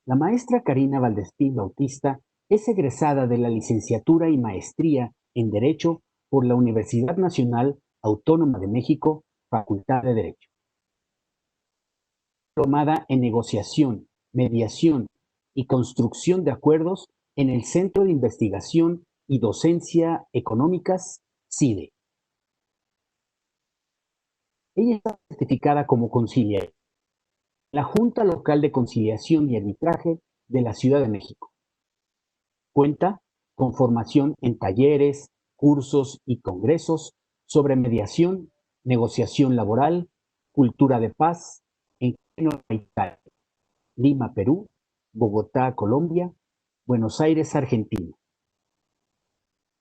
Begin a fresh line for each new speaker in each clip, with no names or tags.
La maestra Karina Valdespín Bautista es egresada de la licenciatura y maestría en Derecho por la Universidad Nacional Autónoma de México, Facultad de Derecho. Diplomada en negociación, mediación y construcción de acuerdos en el Centro de Investigación y Docencia Económicas, CIDE. Ella está certificada como conciliadora en la Junta Local de Conciliación y Arbitraje de la Ciudad de México. Cuenta con formación en talleres, cursos y congresos sobre mediación, negociación laboral, cultura de paz en Italia, Lima, Perú, Bogotá, Colombia, Buenos Aires, Argentina.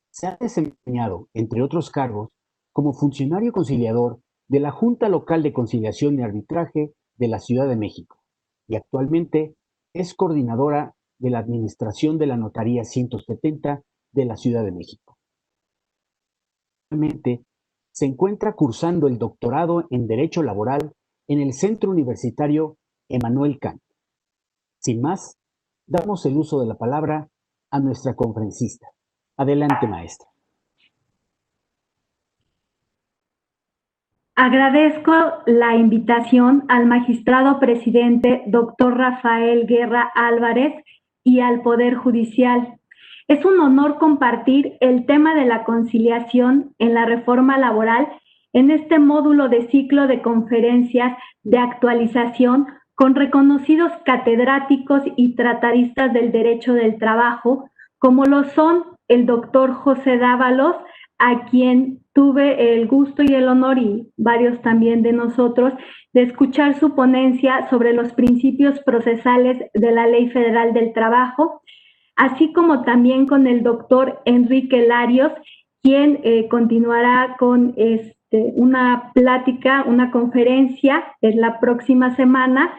Se ha desempeñado, entre otros cargos, como funcionario conciliador de la Junta Local de Conciliación y Arbitraje de la Ciudad de México y actualmente es coordinadora de la Administración de la Notaría 170 de la Ciudad de México. Actualmente se encuentra cursando el doctorado en Derecho Laboral en el Centro Universitario Emmanuel Kant. Sin más, damos el uso de la palabra a nuestra conferencista. Adelante, maestra.
Agradezco la invitación al magistrado presidente, doctor Rafael Guerra Álvarez, y al Poder Judicial. Es un honor compartir el tema de la conciliación en la reforma laboral en este módulo de ciclo de conferencias de actualización con reconocidos catedráticos y tratadistas del derecho del trabajo, como lo son el doctor José Dávalos, a quien tuve el gusto y el honor, y varios también de nosotros, de escuchar su ponencia sobre los principios procesales de la Ley Federal del Trabajo, así como también con el doctor Enrique Larios, quien continuará con una plática, una conferencia en la próxima semana,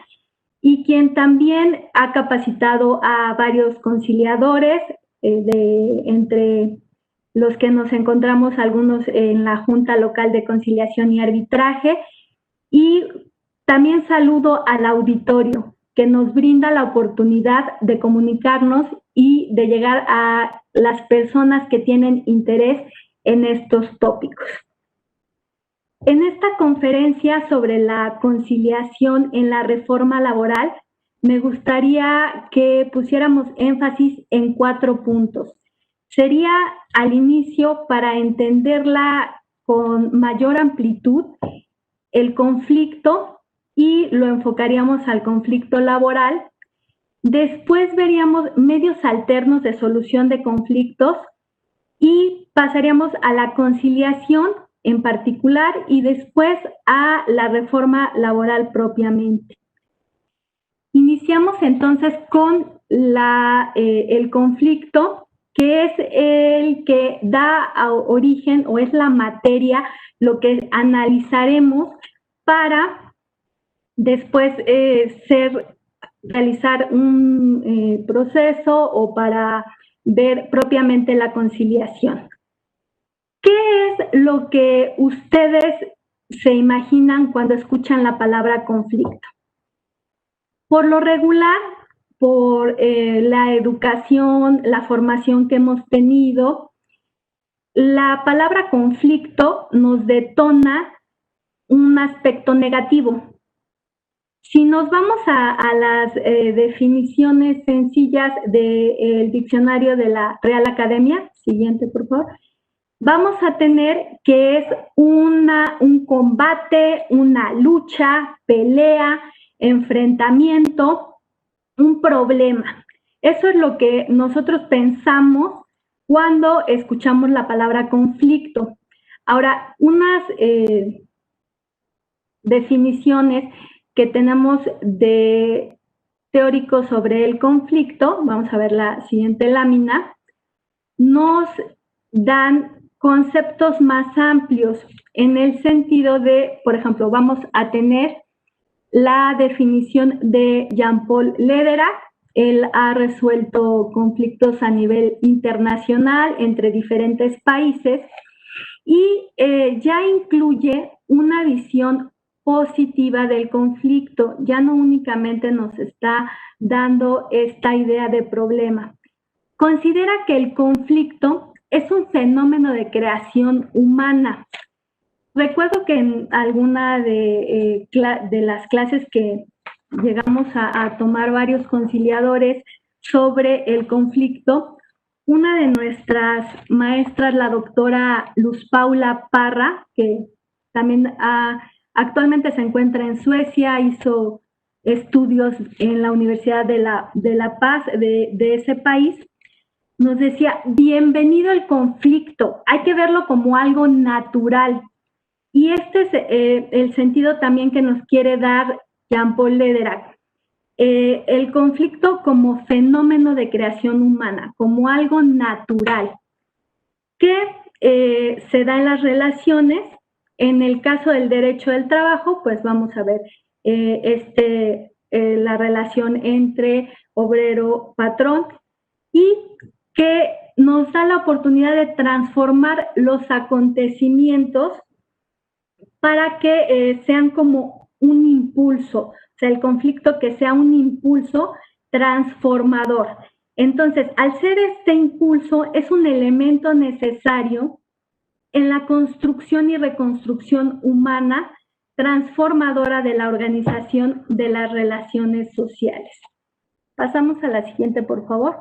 y quien también ha capacitado a varios conciliadores, entre los que nos encontramos algunos en la Junta Local de Conciliación y Arbitraje. Y también saludo al auditorio que nos brinda la oportunidad de comunicarnos y de llegar a las personas que tienen interés en estos tópicos. En esta conferencia sobre la conciliación en la reforma laboral, me gustaría que pusiéramos énfasis en 4 puntos. Sería al inicio, para entenderla con mayor amplitud, el conflicto, y lo enfocaríamos al conflicto laboral. Después veríamos medios alternos de solución de conflictos y pasaríamos a la conciliación en particular y después a la reforma laboral propiamente. Iniciamos entonces con el conflicto, que es el que da origen o es la materia, lo que analizaremos para después realizar un proceso o para ver propiamente la conciliación. ¿Qué es lo que ustedes se imaginan cuando escuchan la palabra conflicto? Por lo regular, por la educación, la formación que hemos tenido, la palabra conflicto nos detona un aspecto negativo. Si nos vamos a las definiciones sencillas del diccionario de la Real Academia, siguiente por favor, vamos a tener que es un combate, una lucha, pelea, enfrentamiento, un problema. Eso es lo que nosotros pensamos cuando escuchamos la palabra conflicto. Ahora, unas definiciones que tenemos de teóricos sobre el conflicto, vamos a ver la siguiente lámina, nos dan conceptos más amplios en el sentido de, por ejemplo, vamos a tener la definición de Jean-Paul Lederach. Él ha resuelto conflictos a nivel internacional entre diferentes países y ya incluye una visión positiva del conflicto, ya no únicamente nos está dando esta idea de problema. Considera que el conflicto es un fenómeno de creación humana. Recuerdo que en alguna de las clases que llegamos a tomar varios conciliadores sobre el conflicto, una de nuestras maestras, la doctora Luz Paula Parra, que también actualmente se encuentra en Suecia, hizo estudios en la Universidad de La Paz de ese país, nos decía, bienvenido el conflicto, hay que verlo como algo natural. Y este es el sentido también que nos quiere dar Jean-Paul Lederach. El conflicto como fenómeno de creación humana, como algo natural, que se da en las relaciones. En el caso del derecho del trabajo, pues vamos a ver la relación entre obrero-patrón y que nos da la oportunidad de transformar los acontecimientos para que sean como un impulso, o sea, el conflicto que sea un impulso transformador. Entonces, al ser este impulso, es un elemento necesario en la construcción y reconstrucción humana transformadora de la organización de las relaciones sociales. Pasamos a la siguiente, por favor.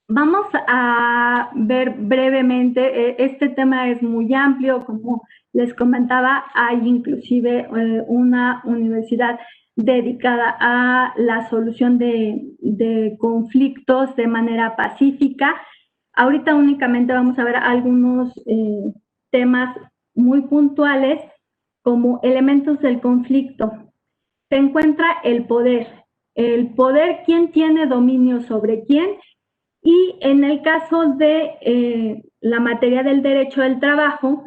Vamos a ver brevemente, este tema es muy amplio, como les comentaba, hay inclusive una universidad dedicada a la solución de conflictos de manera pacífica. Ahorita únicamente vamos a ver algunos temas muy puntuales como elementos del conflicto. Se encuentra el poder, quién tiene dominio sobre quién. Y en el caso de la materia del derecho del trabajo,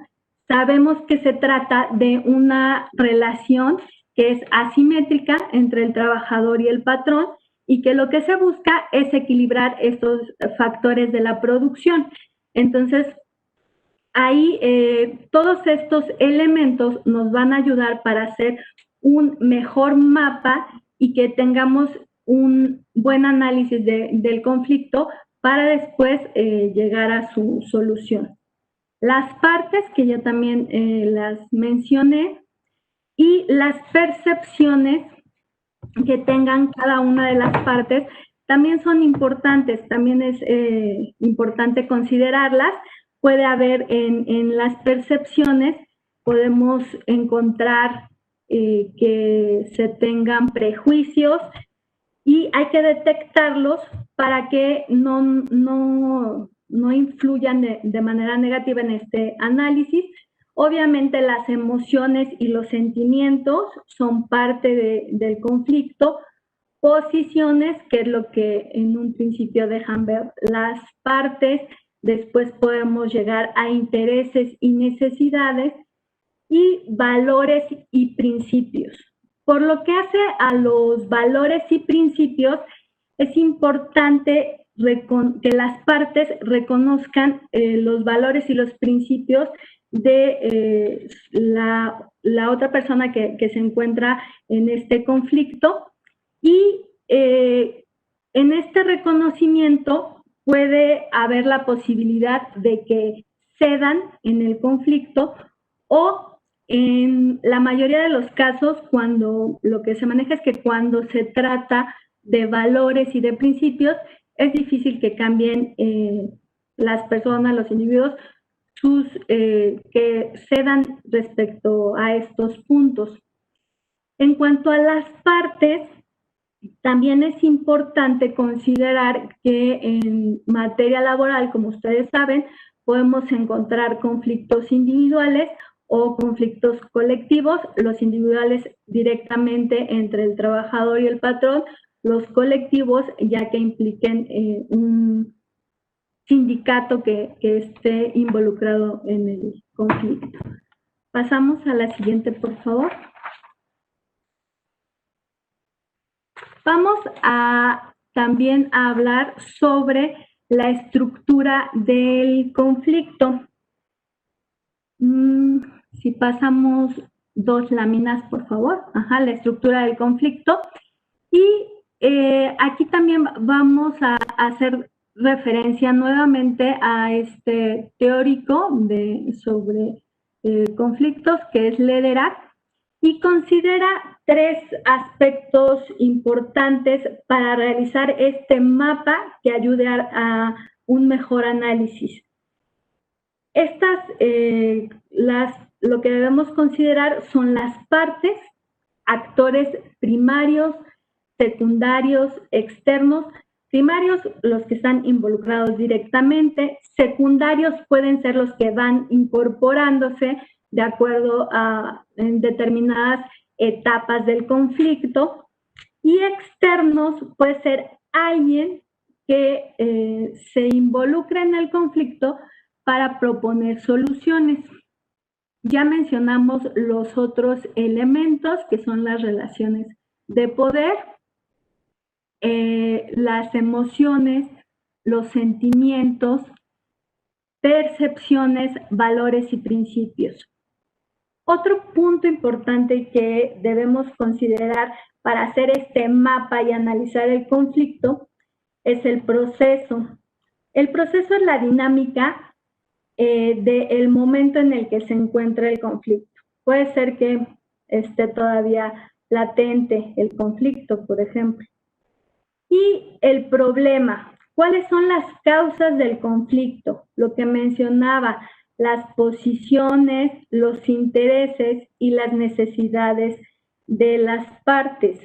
sabemos que se trata de una relación que es asimétrica entre el trabajador y el patrón y que lo que se busca es equilibrar estos factores de la producción. Entonces, ahí todos estos elementos nos van a ayudar para hacer un mejor mapa y que tengamos un buen análisis del conflicto para después llegar a su solución. Las partes, que yo también las mencioné, y las percepciones que tengan cada una de las partes también son importantes, también es importante considerarlas. Puede haber en las percepciones, podemos encontrar que se tengan prejuicios, y hay que detectarlos para que no influyan de manera negativa en este análisis. Obviamente las emociones y los sentimientos son parte del conflicto. Posiciones, que es lo que en un principio dejan ver las partes, después podemos llegar a intereses y necesidades, y valores y principios. Por lo que hace a los valores y principios, es importante que las partes reconozcan los valores y los principios de la otra persona que se encuentra en este conflicto, y en este reconocimiento puede haber la posibilidad de que cedan en el conflicto, o en la mayoría de los casos, cuando lo que se maneja es que cuando se trata de valores y de principios, es difícil que cambien las personas, los individuos, que cedan respecto a estos puntos. En cuanto a las partes, también es importante considerar que en materia laboral, como ustedes saben, podemos encontrar conflictos individuales o conflictos colectivos, los individuales directamente entre el trabajador y el patrón, los colectivos ya que impliquen un sindicato que esté involucrado en el conflicto. Pasamos a la siguiente, por favor. Vamos también a hablar sobre la estructura del conflicto. Si pasamos 2 láminas, por favor. Ajá, la estructura del conflicto. Y aquí también vamos a hacer referencia nuevamente a este teórico sobre conflictos, que es Lederach, y considera 3 aspectos importantes para realizar este mapa que ayude a un mejor análisis. Estas, lo que debemos considerar son las partes, actores primarios, secundarios, externos. Primarios, los que están involucrados directamente. Secundarios pueden ser los que van incorporándose de acuerdo a en determinadas etapas del conflicto. Y externos puede ser alguien que se involucra en el conflicto para proponer soluciones. Ya mencionamos los otros elementos, que son las relaciones de poder, las emociones, los sentimientos, percepciones, valores y principios. Otro punto importante que debemos considerar para hacer este mapa y analizar el conflicto es el proceso. El proceso es la dinámica del momento en el que se encuentra el conflicto. Puede ser que esté todavía latente el conflicto, por ejemplo. Y el problema, ¿cuáles son las causas del conflicto? Lo que mencionaba, las posiciones, los intereses y las necesidades de las partes.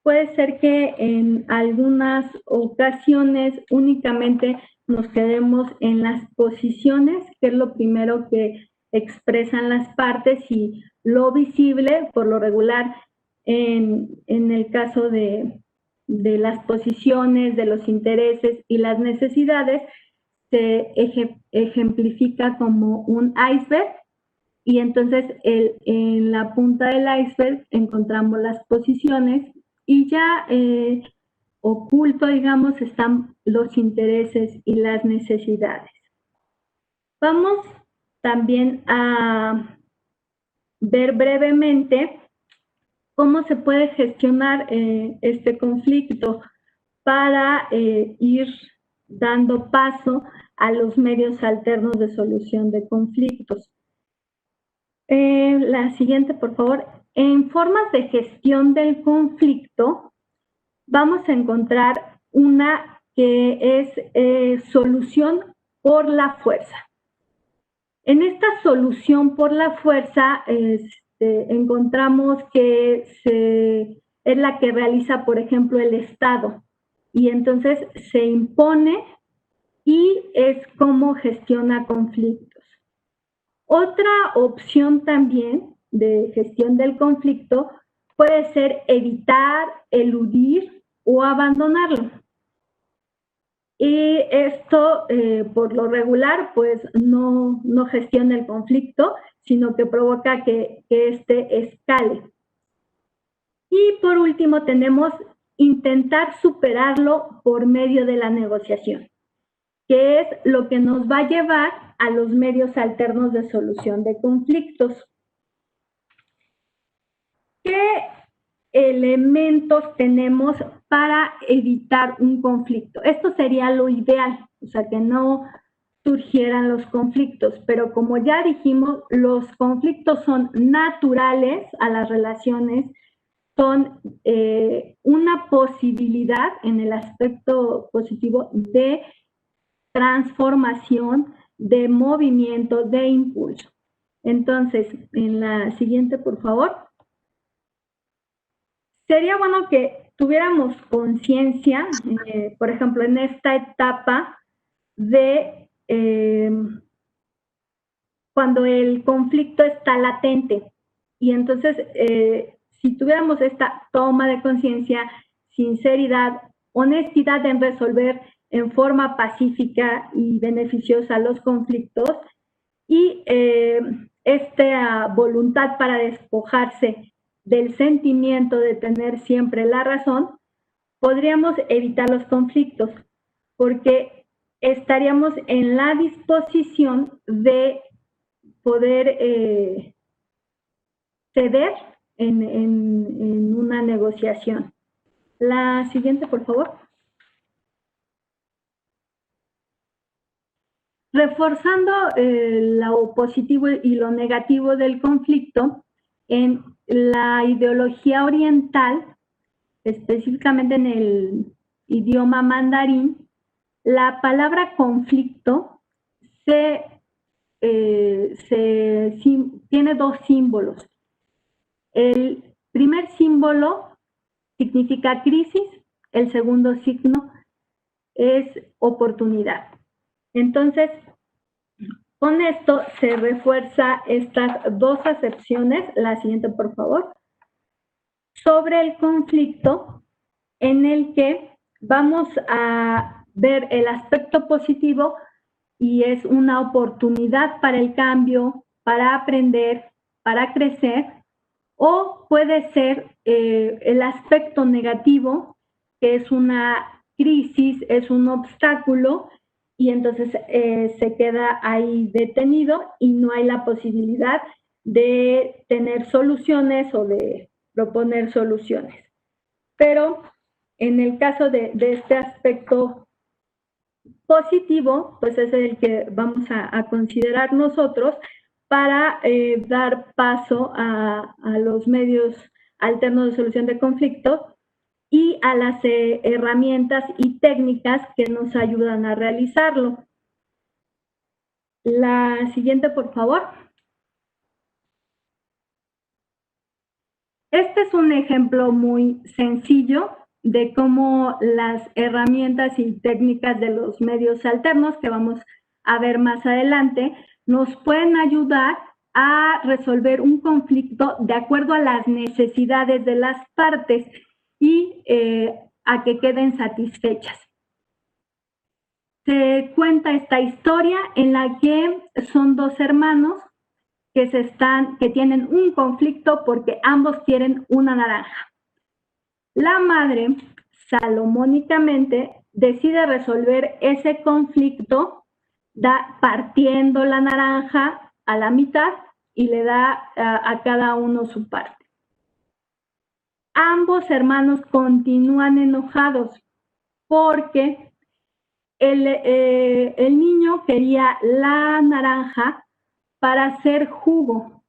Puede ser que en algunas ocasiones únicamente nos quedemos en las posiciones, que es lo primero que expresan las partes, y lo visible, por lo regular, en el caso de las posiciones, de los intereses y las necesidades, se ejemplifica como un iceberg, y entonces en la punta del iceberg encontramos las posiciones, y ya oculto, digamos, están los intereses y las necesidades. Vamos también a ver brevemente cómo se puede gestionar este conflicto para ir dando paso a los medios alternos de solución de conflictos. La siguiente, por favor. En formas de gestión del conflicto, vamos a encontrar una que es solución por la fuerza. En esta solución por la fuerza encontramos que es la que realiza, por ejemplo, el Estado, y entonces se impone y es como gestiona conflictos. Otra opción también de gestión del conflicto puede ser evitar, eludir o abandonarlo. Y esto, por lo regular, pues no gestiona el conflicto, sino que provoca que este escale. Y por último tenemos intentar superarlo por medio de la negociación, que es lo que nos va a llevar a los medios alternos de solución de conflictos. ¿Qué elementos tenemos para evitar un conflicto? Esto sería lo ideal, o sea, que no surgieran los conflictos, pero como ya dijimos, los conflictos son naturales a las relaciones, son una posibilidad en el aspecto positivo de transformación, de movimiento, de impulso. Entonces, en la siguiente, por favor. Sería bueno que tuviéramos conciencia, por ejemplo, en esta etapa de cuando el conflicto está latente, y entonces si tuviéramos esta toma de conciencia, sinceridad, honestidad en resolver en forma pacífica y beneficiosa los conflictos, y esta voluntad para despojarse del sentimiento de tener siempre la razón, podríamos evitar los conflictos, porque estaríamos en la disposición de poder ceder en una negociación. La siguiente, por favor. Reforzando lo positivo y lo negativo del conflicto, en la ideología oriental, específicamente en el idioma mandarín, la palabra conflicto tiene dos símbolos. El primer símbolo significa crisis, el segundo signo es oportunidad. Entonces, con esto se refuerza estas dos acepciones. La siguiente, por favor. Sobre el conflicto, en el que vamos a ver el aspecto positivo y es una oportunidad para el cambio, para aprender, para crecer, o puede ser el aspecto negativo, que es una crisis, es un obstáculo, y entonces se queda ahí detenido y no hay la posibilidad de tener soluciones o de proponer soluciones. Pero en el caso de este aspecto positivo, pues es el que vamos a considerar nosotros para dar paso a los medios alternos de solución de conflictos y a las herramientas y técnicas que nos ayudan a realizarlo. La siguiente, por favor. Este es un ejemplo muy sencillo de cómo las herramientas y técnicas de los medios alternos, que vamos a ver más adelante, nos pueden ayudar a resolver un conflicto de acuerdo a las necesidades de las partes y a que queden satisfechas. Se cuenta esta historia en la que son dos hermanos que tienen un conflicto porque ambos quieren una naranja. La madre, salomónicamente, decide resolver ese conflicto partiendo la naranja a la mitad y le da a cada uno su parte. Ambos hermanos continúan enojados porque el niño quería la naranja para hacer jugo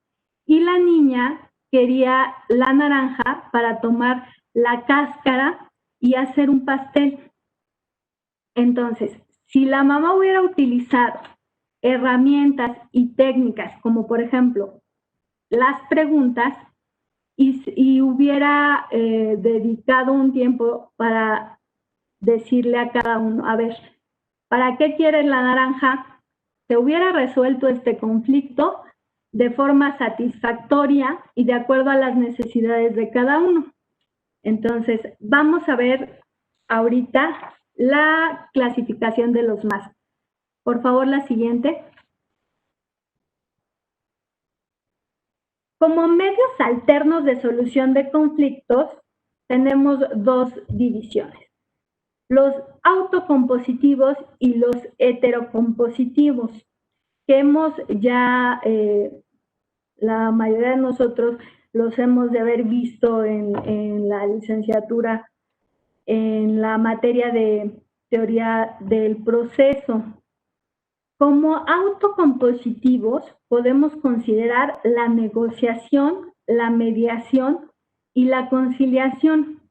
y la niña quería la naranja para tomar la cáscara y hacer un pastel. Entonces, si la mamá hubiera utilizado herramientas y técnicas como por ejemplo las preguntas y hubiera dedicado un tiempo para decirle a cada uno, a ver, ¿para qué quieres la naranja? Se hubiera resuelto este conflicto de forma satisfactoria y de acuerdo a las necesidades de cada uno. Entonces, vamos a ver ahorita la clasificación de los más. Por favor, la siguiente. Como medios alternos de solución de conflictos, tenemos dos divisiones. Los autocompositivos y los heterocompositivos, que hemos ya, la mayoría de nosotros los hemos de haber visto en la licenciatura en la materia de teoría del proceso. Como autocompositivos podemos considerar la negociación, la mediación y la conciliación.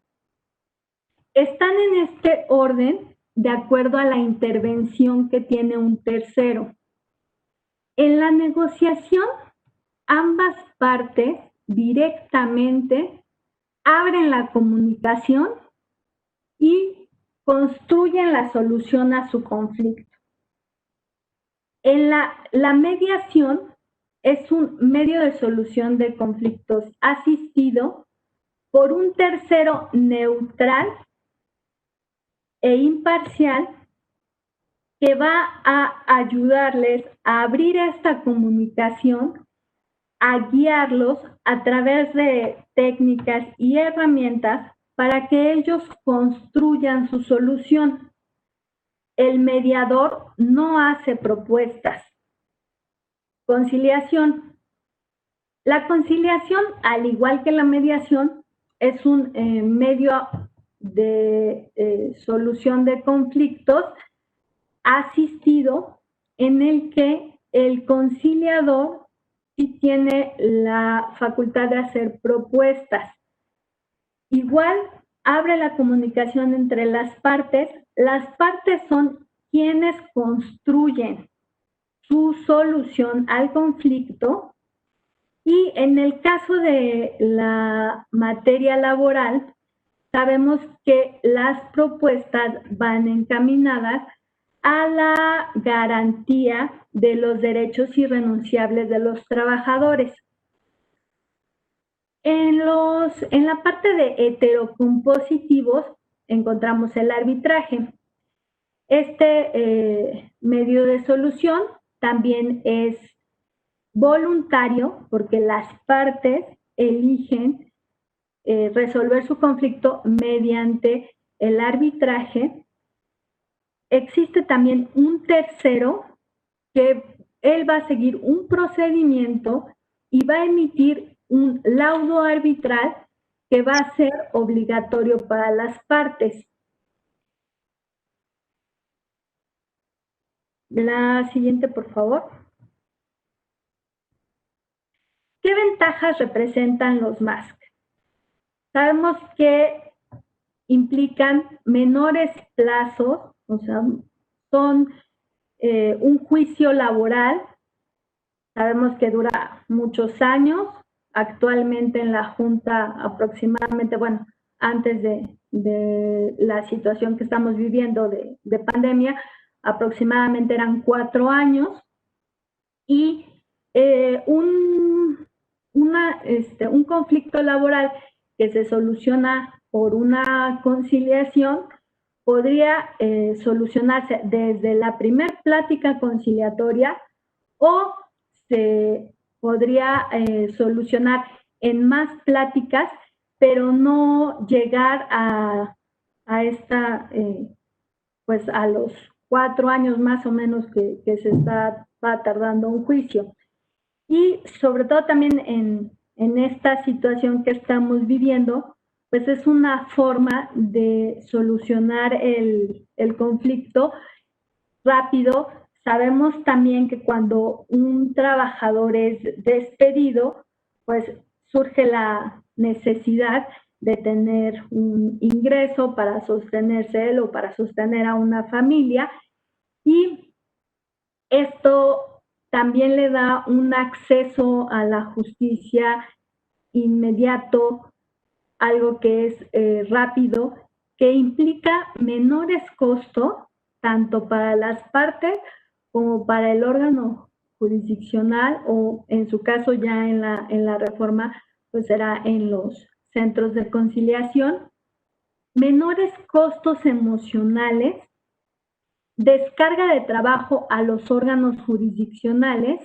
Están en este orden de acuerdo a la intervención que tiene un tercero. En la negociación, ambas partes directamente abren la comunicación y construyen la solución a su conflicto. En la mediación es un medio de solución de conflictos asistido por un tercero neutral e imparcial que va a ayudarles a abrir esta comunicación, a guiarlos a través de técnicas y herramientas para que ellos construyan su solución. El mediador no hace propuestas. Conciliación. La conciliación, al igual que la mediación, es un medio de solución de conflictos asistido en el que el conciliador sí tiene la facultad de hacer propuestas. Igual abre la comunicación entre las partes. Las partes son quienes construyen su solución al conflicto. Y en el caso de la materia laboral, sabemos que las propuestas van encaminadas a la garantía de los derechos irrenunciables de los trabajadores. En la parte de heterocompositivos encontramos el arbitraje. Este medio de solución también es voluntario porque las partes eligen resolver su conflicto mediante el arbitraje. Existe también un tercero que él va a seguir un procedimiento y va a emitir un laudo arbitral que va a ser obligatorio para las partes. La siguiente, por favor. ¿Qué ventajas representan los MASC? Sabemos que implican menores plazos, o sea, son un juicio laboral. Sabemos que dura muchos años. Actualmente en la Junta aproximadamente, bueno, antes de la situación que estamos viviendo de pandemia, aproximadamente eran 4 años. Y un conflicto laboral que se soluciona por una conciliación podría solucionarse desde la primer plática conciliatoria o se podría solucionar en más pláticas, pero no llegar a esta, pues a los 4 años más o menos que se va tardando un juicio. Y sobre todo también en esta situación que estamos viviendo, pues es una forma de solucionar el conflicto rápido. Sabemos también que cuando un trabajador es despedido, pues surge la necesidad de tener un ingreso para sostenerse él o para sostener a una familia, y esto también le da un acceso a la justicia inmediato, algo que es rápido, que implica menores costos tanto para las partes como para el órgano jurisdiccional, o en su caso ya en la reforma, pues será en los centros de conciliación. Menores costos emocionales, descarga de trabajo a los órganos jurisdiccionales,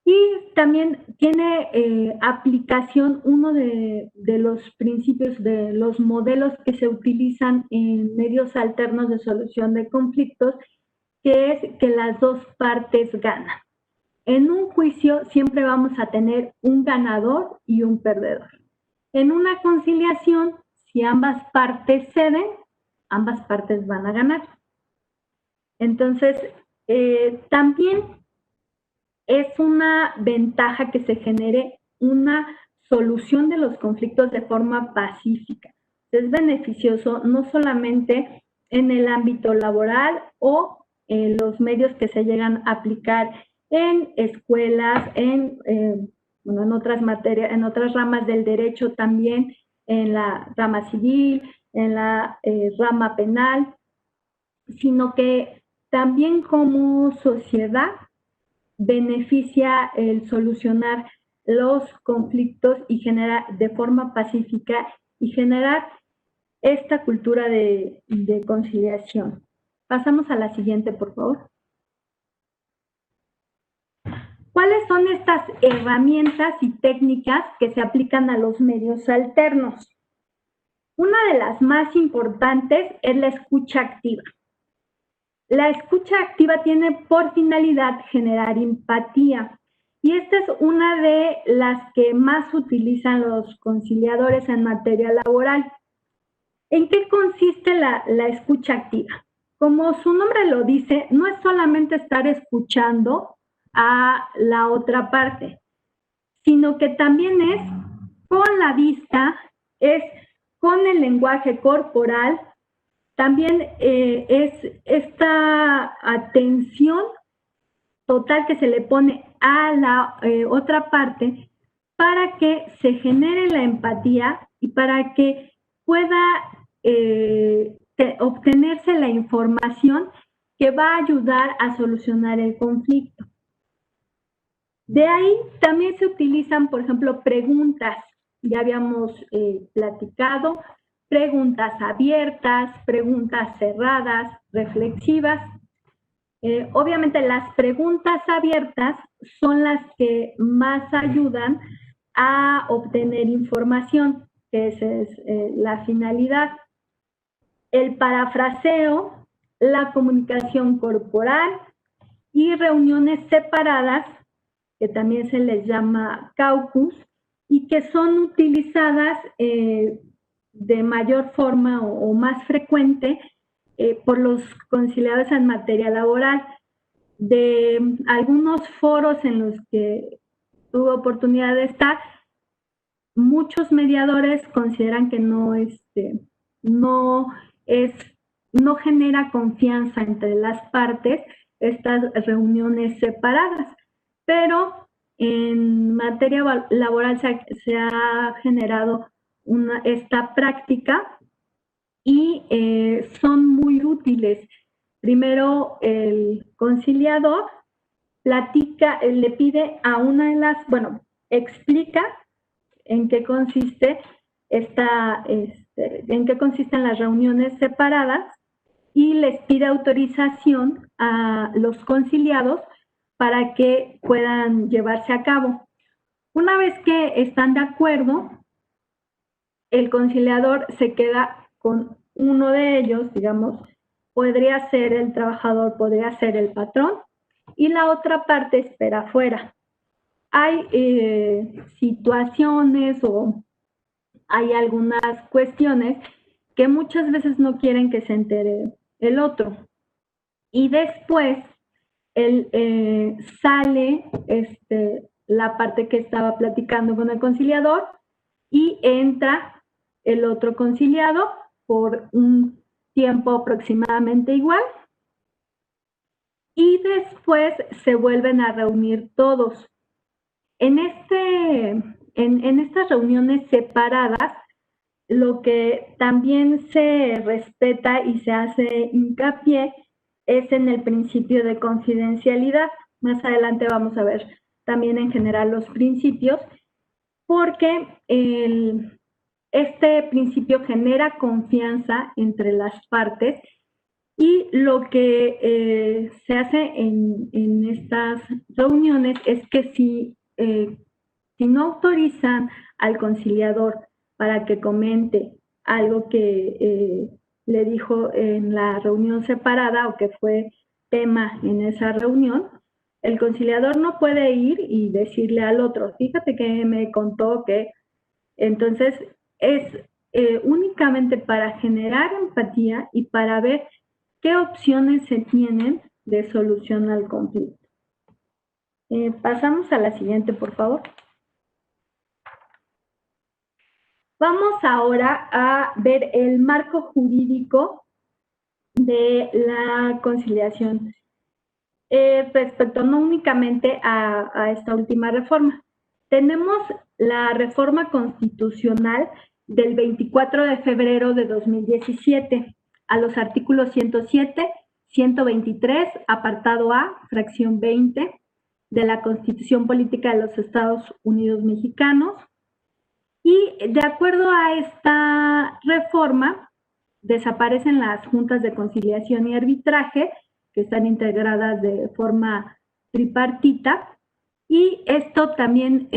y también tiene aplicación uno de los principios, de los modelos que se utilizan en medios alternos de solución de conflictos, que es que las dos partes ganan. En un juicio siempre vamos a tener un ganador y un perdedor. En una conciliación, si ambas partes ceden, ambas partes van a ganar. Entonces, también es una ventaja que se genere una solución de los conflictos de forma pacífica. Es beneficioso no solamente en el ámbito laboral o en los medios que se llegan a aplicar en escuelas, en otras materias, en otras ramas del derecho también, en la rama civil, en la rama penal, sino que también como sociedad beneficia el solucionar los conflictos y generar de forma pacífica y generar esta cultura de conciliación. Pasamos a la siguiente, por favor. ¿Cuáles son estas herramientas y técnicas que se aplican a los medios alternos? Una de las más importantes es la escucha activa. La escucha activa tiene por finalidad generar empatía y esta es una de las que más utilizan los conciliadores en materia laboral. ¿En qué consiste la escucha activa? Como su nombre lo dice, no es solamente estar escuchando a la otra parte, sino que también es con la vista, es con el lenguaje corporal, también es esta atención total que se le pone a la otra parte para que se genere la empatía y para que pueda obtenerse la información que va a ayudar a solucionar el conflicto. De ahí también se utilizan, por ejemplo, preguntas. Ya habíamos platicado, preguntas abiertas, preguntas cerradas, reflexivas. Obviamente las preguntas abiertas son las que más ayudan a obtener información, que esa es la finalidad. El parafraseo, la comunicación corporal y reuniones separadas, que también se les llama caucus, y que son utilizadas de mayor forma o más frecuente por los conciliadores en materia laboral. De algunos foros en los que tuve oportunidad de estar, muchos mediadores consideran que no genera confianza entre las partes estas reuniones separadas, pero en materia laboral se ha generado esta práctica y son muy útiles. Primero, el conciliador platica, le pide a una de las, explica en qué consiste en qué consisten las reuniones separadas y les pide autorización a los conciliados para que puedan llevarse a cabo. Una vez que están de acuerdo, el conciliador se queda con uno de ellos, digamos, podría ser el trabajador, podría ser el patrón, y la otra parte espera afuera. Hay situaciones o hay algunas cuestiones que muchas veces no quieren que se entere el otro. Y después sale la parte que estaba platicando con el conciliador y entra el otro conciliado por un tiempo aproximadamente igual y después se vuelven a reunir todos. En estas reuniones separadas, lo que también se respeta y se hace hincapié es en el principio de confidencialidad. Más adelante vamos a ver también en general los principios, porque este principio genera confianza entre las partes y lo que se hace en estas reuniones es que si no autorizan al conciliador para que comente algo que le dijo en la reunión separada o que fue tema en esa reunión, el conciliador no puede ir y decirle al otro, fíjate que me contó que... Entonces, es únicamente para generar empatía y para ver qué opciones se tienen de solución al conflicto. Pasamos a la siguiente, por favor. Vamos ahora a ver el marco jurídico de la conciliación respecto no únicamente a esta última reforma. Tenemos la reforma constitucional del 24 de febrero de 2017 a los artículos 107, 123, apartado A, fracción 20 de la Constitución Política de los Estados Unidos Mexicanos. Y de acuerdo a esta reforma, desaparecen las juntas de conciliación y arbitraje, que están integradas de forma tripartita, y esto también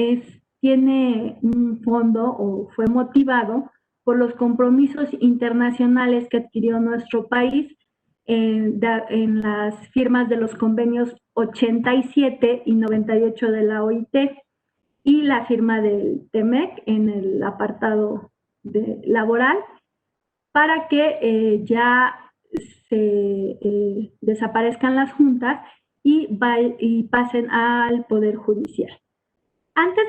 tiene un fondo o fue motivado por los compromisos internacionales que adquirió nuestro país en las firmas de los convenios 87 y 98 de la OIT y la firma del TEMEC en el apartado laboral para que ya se desaparezcan las juntas y pasen al Poder Judicial. Antes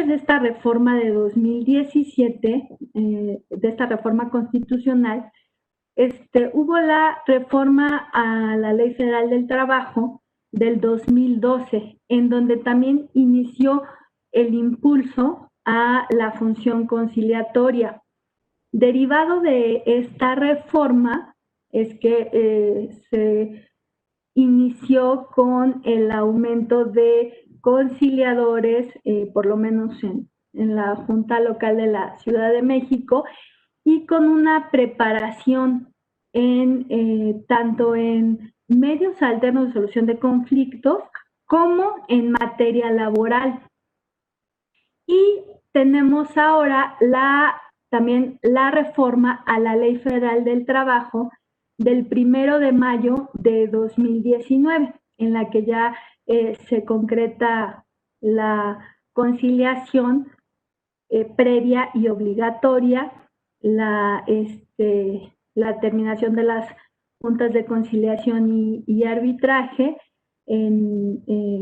de esta reforma de 2017, de esta reforma constitucional, hubo la reforma a la Ley Federal del Trabajo del 2012, en donde también inició el impulso a la función conciliatoria. Derivado de esta reforma es que se inició con el aumento de conciliadores, por lo menos en la Junta Local de la Ciudad de México, y con una preparación tanto en medios alternos de solución de conflictos como en materia laboral. Y tenemos ahora también la reforma a la Ley Federal del Trabajo del 1 de mayo de 2019, en la que ya se concreta la conciliación previa y obligatoria, la terminación de las juntas de conciliación y arbitraje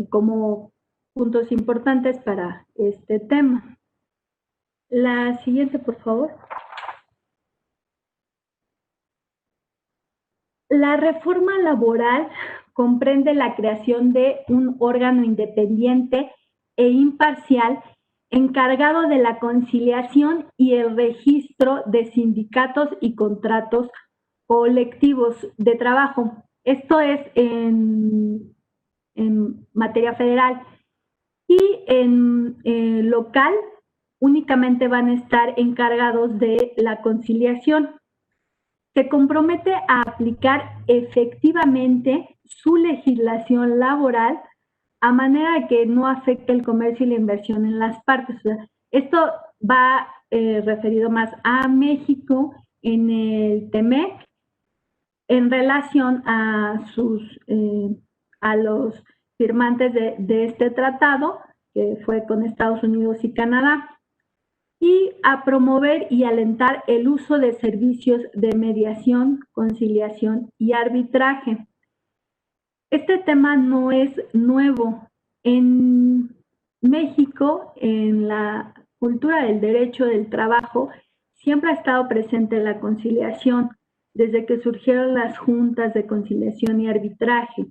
como puntos importantes para este tema. La siguiente, por favor. La reforma laboral comprende la creación de un órgano independiente e imparcial encargado de la conciliación y el registro de sindicatos y contratos colectivos de trabajo. Esto es en materia federal. Y en local únicamente van a estar encargados de la conciliación. Se compromete a aplicar efectivamente su legislación laboral a manera que no afecte el comercio y la inversión en las partes. O sea, esto va referido más a México en el TEMEC en relación a los firmantes de este tratado, que fue con Estados Unidos y Canadá, y a promover y alentar el uso de servicios de mediación, conciliación y arbitraje. Este tema no es nuevo. En México, en la cultura del derecho del trabajo, siempre ha estado presente la conciliación, desde que surgieron las juntas de conciliación y arbitraje.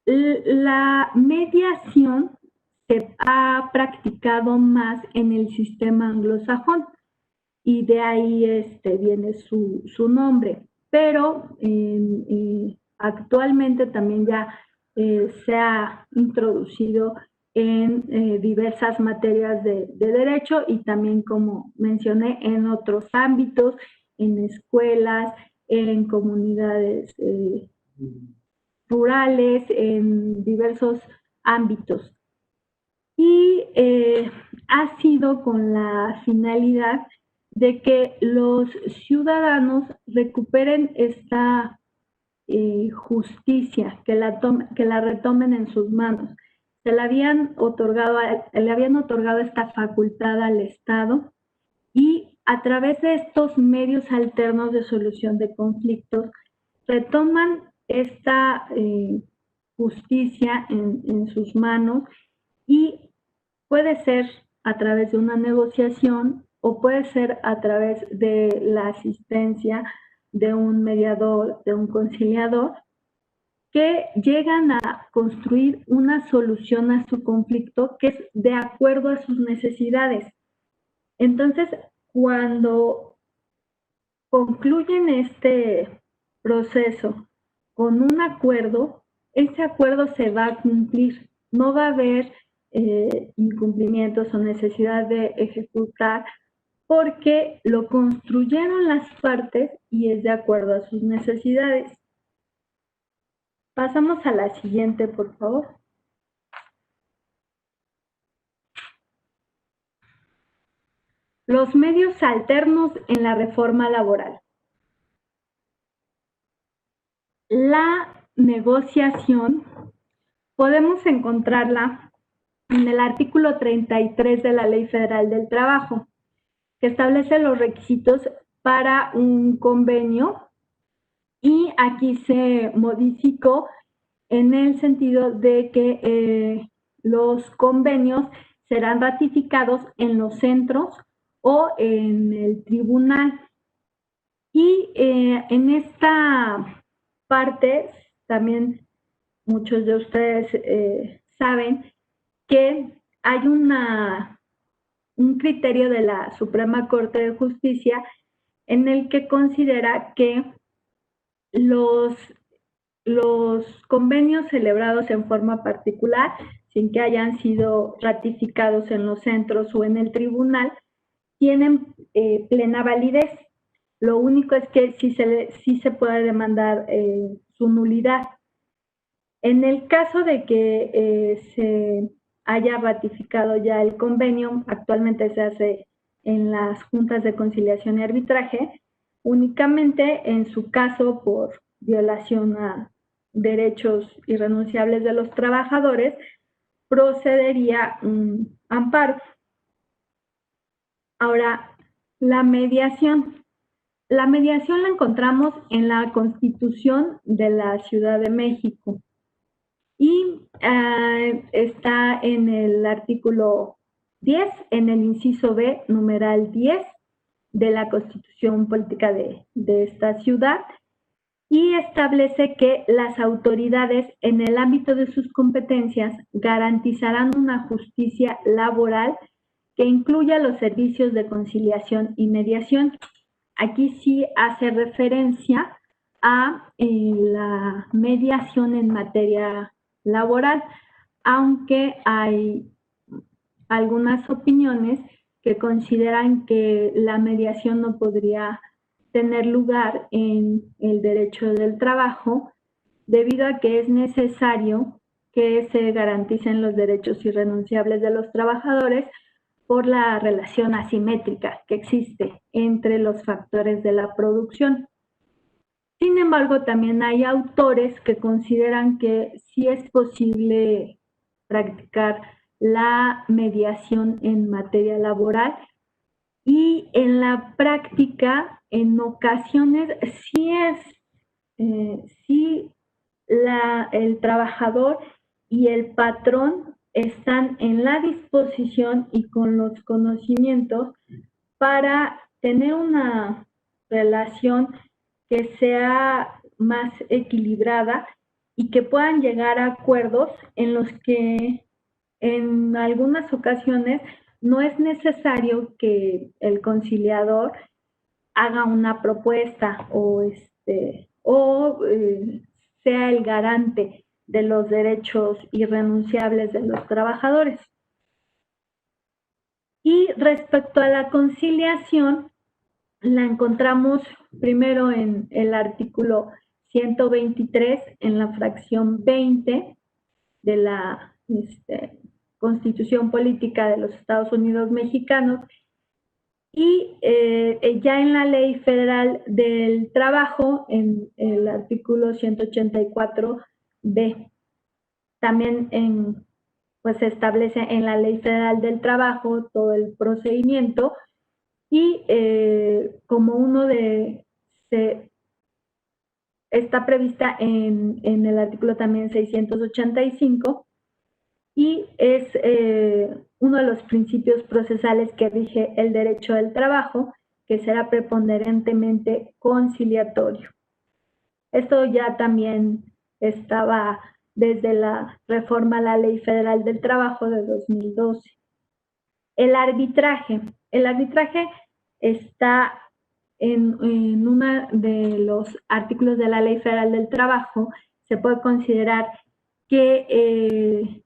La mediación se ha practicado más en el sistema anglosajón y de ahí viene su nombre, pero actualmente también ya se ha introducido en diversas materias de derecho y también, como mencioné, en otros ámbitos, en escuelas, en comunidades rurales, en diversos ámbitos. Y ha sido con la finalidad de que los ciudadanos recuperen esta justicia, que la retomen en sus manos. Le habían otorgado esta facultad al Estado y a través de estos medios alternos de solución de conflictos retoman esta justicia en sus manos y puede ser a través de una negociación o puede ser a través de la asistencia de un mediador, de un conciliador, que llegan a construir una solución a su conflicto que es de acuerdo a sus necesidades. Entonces, cuando concluyen este proceso con un acuerdo, ese acuerdo se va a cumplir. No va a haber incumplimientos o necesidad de ejecutar porque lo construyeron las partes y es de acuerdo a sus necesidades. Pasamos a la siguiente, por favor. Los medios alternos en la reforma laboral. La negociación podemos encontrarla en el artículo 33 de la Ley Federal del Trabajo, que establece los requisitos para un convenio, y aquí se modificó en el sentido de que los convenios serán ratificados en los centros o en el tribunal. Y en esta parte también muchos de ustedes saben que hay un criterio de la Suprema Corte de Justicia en el que considera que los convenios celebrados en forma particular, sin que hayan sido ratificados en los centros o en el tribunal, tienen plena validez. Lo único es que sí se puede demandar su nulidad. En el caso de que se haya ratificado ya el convenio, actualmente se hace en las juntas de conciliación y arbitraje, únicamente en su caso por violación a derechos irrenunciables de los trabajadores, procedería un amparo. Ahora, la mediación. La mediación la encontramos en la Constitución de la Ciudad de México y está en el artículo 10, en el inciso B, numeral 10 de la Constitución Política de esta ciudad, y establece que las autoridades en el ámbito de sus competencias garantizarán una justicia laboral que incluya los servicios de conciliación y mediación. Aquí sí hace referencia a la mediación en materia laboral, aunque hay algunas opiniones que consideran que la mediación no podría tener lugar en el derecho del trabajo, debido a que es necesario que se garanticen los derechos irrenunciables de los trabajadores por la relación asimétrica que existe entre los factores de la producción. Sin embargo, también hay autores que consideran que sí es posible practicar la mediación en materia laboral, y en la práctica, en ocasiones, sí el trabajador y el patrón están en la disposición y con los conocimientos para tener una relación que sea más equilibrada y que puedan llegar a acuerdos en los que en algunas ocasiones no es necesario que el conciliador haga una propuesta o sea el garante de los derechos irrenunciables de los trabajadores. Y respecto a la conciliación, la encontramos primero en el artículo 123, en la fracción 20 de la Constitución Política de los Estados Unidos Mexicanos, y ya en la Ley Federal del Trabajo, en el artículo 184b. También pues se establece en la Ley Federal del Trabajo todo el procedimiento, y como está prevista en el artículo también 685, y es uno de los principios procesales que rige el derecho del trabajo, que será preponderantemente conciliatorio. Esto ya también estaba desde la reforma a la Ley Federal del Trabajo de 2012. El arbitraje. El arbitraje está en uno de los artículos de la Ley Federal del Trabajo. Se puede considerar que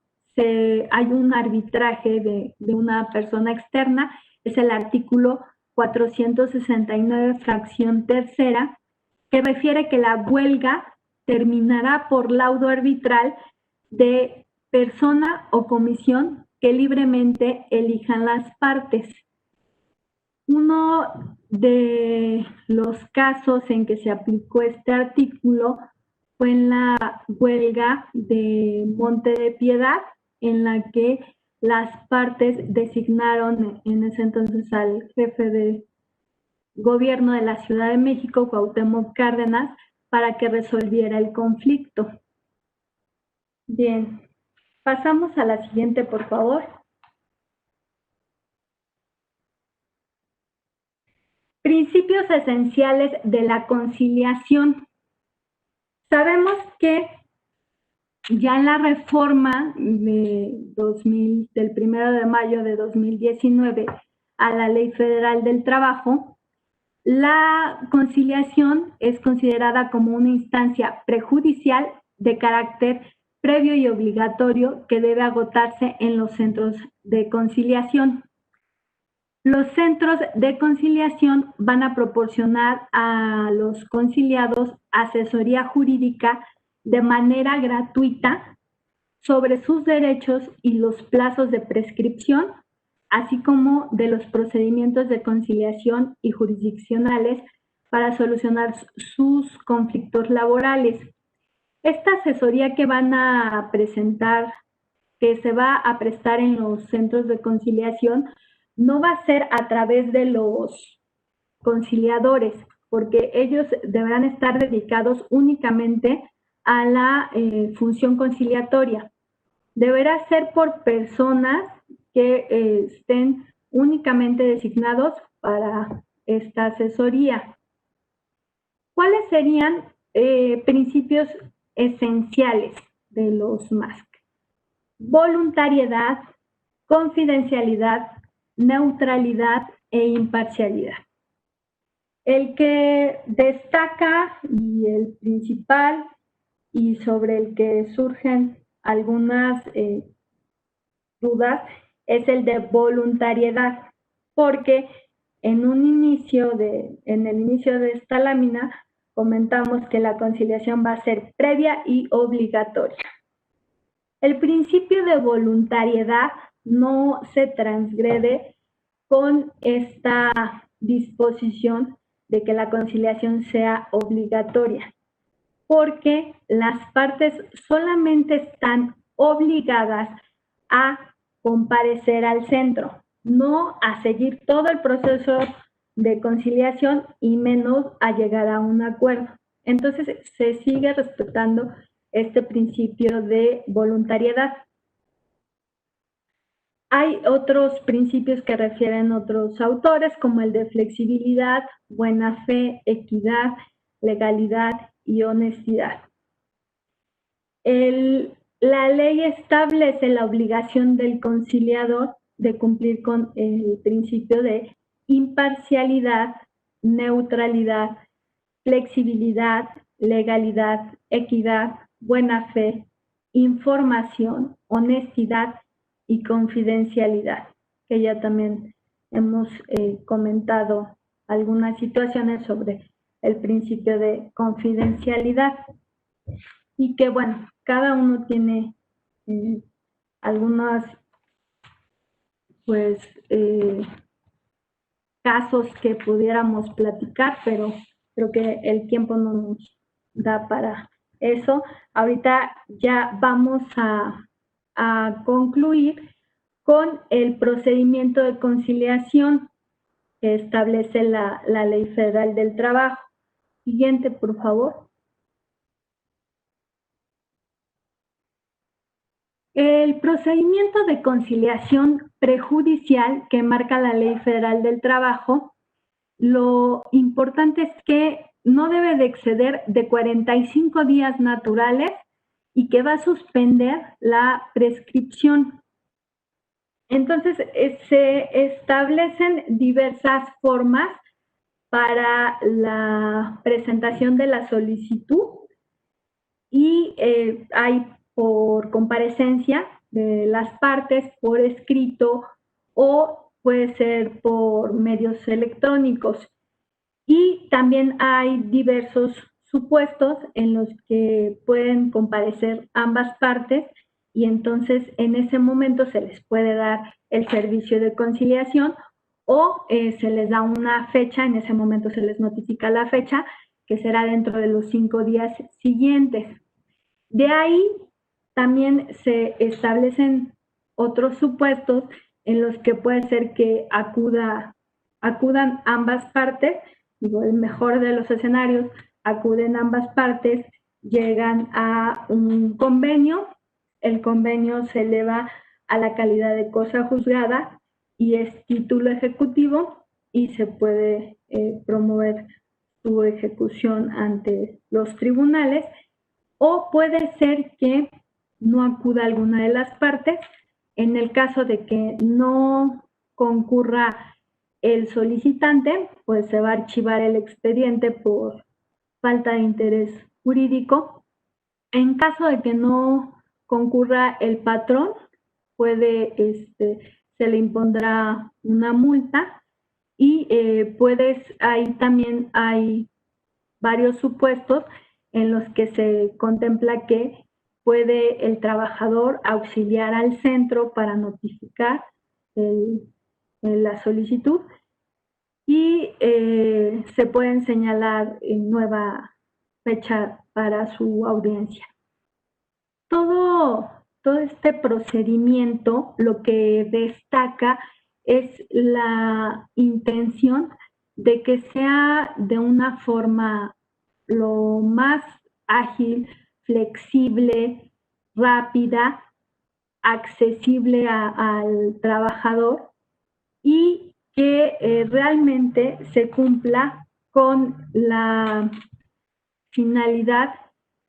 hay un arbitraje de una persona externa. Es el artículo 469, fracción tercera, que refiere que la huelga terminará por laudo arbitral de persona o comisión que libremente elijan las partes. Uno de los casos en que se aplicó este artículo fue en la huelga de Monte de Piedad, en la que las partes designaron en ese entonces al jefe de gobierno de la Ciudad de México, Cuauhtémoc Cárdenas, para que resolviera el conflicto. Bien, pasamos a la siguiente, por favor. Principios esenciales de la conciliación. Sabemos que ya en la reforma del 1 de mayo de 2019 a la Ley Federal del Trabajo, la conciliación es considerada como una instancia prejudicial de carácter previo y obligatorio que debe agotarse en los centros de conciliación. Los centros de conciliación van a proporcionar a los conciliados asesoría jurídica de manera gratuita sobre sus derechos y los plazos de prescripción, así como de los procedimientos de conciliación y jurisdiccionales para solucionar sus conflictos laborales. Esta asesoría que van a presentar, que se va a prestar en los centros de conciliación, no va a ser a través de los conciliadores, porque ellos deberán estar dedicados únicamente a la función conciliatoria. Deberá ser por personas que estén únicamente designados para esta asesoría. ¿Cuáles serían principios esenciales de los MASC? Voluntariedad, confidencialidad, neutralidad e imparcialidad. El que destaca y el principal y sobre el que surgen algunas dudas es el de voluntariedad, porque en el inicio de esta lámina comentamos que la conciliación va a ser previa y obligatoria. El principio de voluntariedad no se transgrede con esta disposición de que la conciliación sea obligatoria, porque las partes solamente están obligadas a comparecer al centro, no a seguir todo el proceso de conciliación y menos a llegar a un acuerdo. Entonces se sigue respetando este principio de voluntariedad. Hay otros principios que refieren otros autores, como el de flexibilidad, buena fe, equidad, legalidad y honestidad. La ley establece la obligación del conciliador de cumplir con el principio de imparcialidad, neutralidad, flexibilidad, legalidad, equidad, buena fe, información, honestidad y confidencialidad, que ya también hemos comentado algunas situaciones sobre el principio de confidencialidad y que, bueno, cada uno tiene algunos pues casos que pudiéramos platicar, pero creo que el tiempo no nos da para eso. Ahorita ya vamos a concluir con el procedimiento de conciliación que establece la Ley Federal del Trabajo. Siguiente, por favor. El procedimiento de conciliación prejudicial que marca la Ley Federal del Trabajo, lo importante es que no debe de exceder de 45 días naturales y que va a suspender la prescripción. Entonces, se establecen diversas formas para la presentación de la solicitud y hay por comparecencia de las partes, por escrito o puede ser por medios electrónicos. Y también hay diversos supuestos en los que pueden comparecer ambas partes y entonces en ese momento se les puede dar el servicio de conciliación o se les da una fecha, en ese momento se les notifica la fecha que será dentro de los 5 días siguientes. De ahí también se establecen otros supuestos en los que puede ser que acudan ambas partes, digo, el mejor de los escenarios, acuden ambas partes, llegan a un convenio, el convenio se eleva a la calidad de cosa juzgada y es título ejecutivo y se puede promover su ejecución ante los tribunales, o puede ser que no acuda alguna de las partes. En el caso de que no concurra el solicitante, pues se va a archivar el expediente por falta de interés jurídico. En caso de que no concurra el patrón, se le impondrá una multa y ahí también hay varios supuestos en los que se contempla que puede el trabajador auxiliar al centro para notificar la solicitud y se pueden señalar en nueva fecha para su audiencia. Todo este procedimiento lo que destaca es la intención de que sea de una forma lo más ágil, flexible, rápida, accesible al trabajador y que realmente se cumpla con la finalidad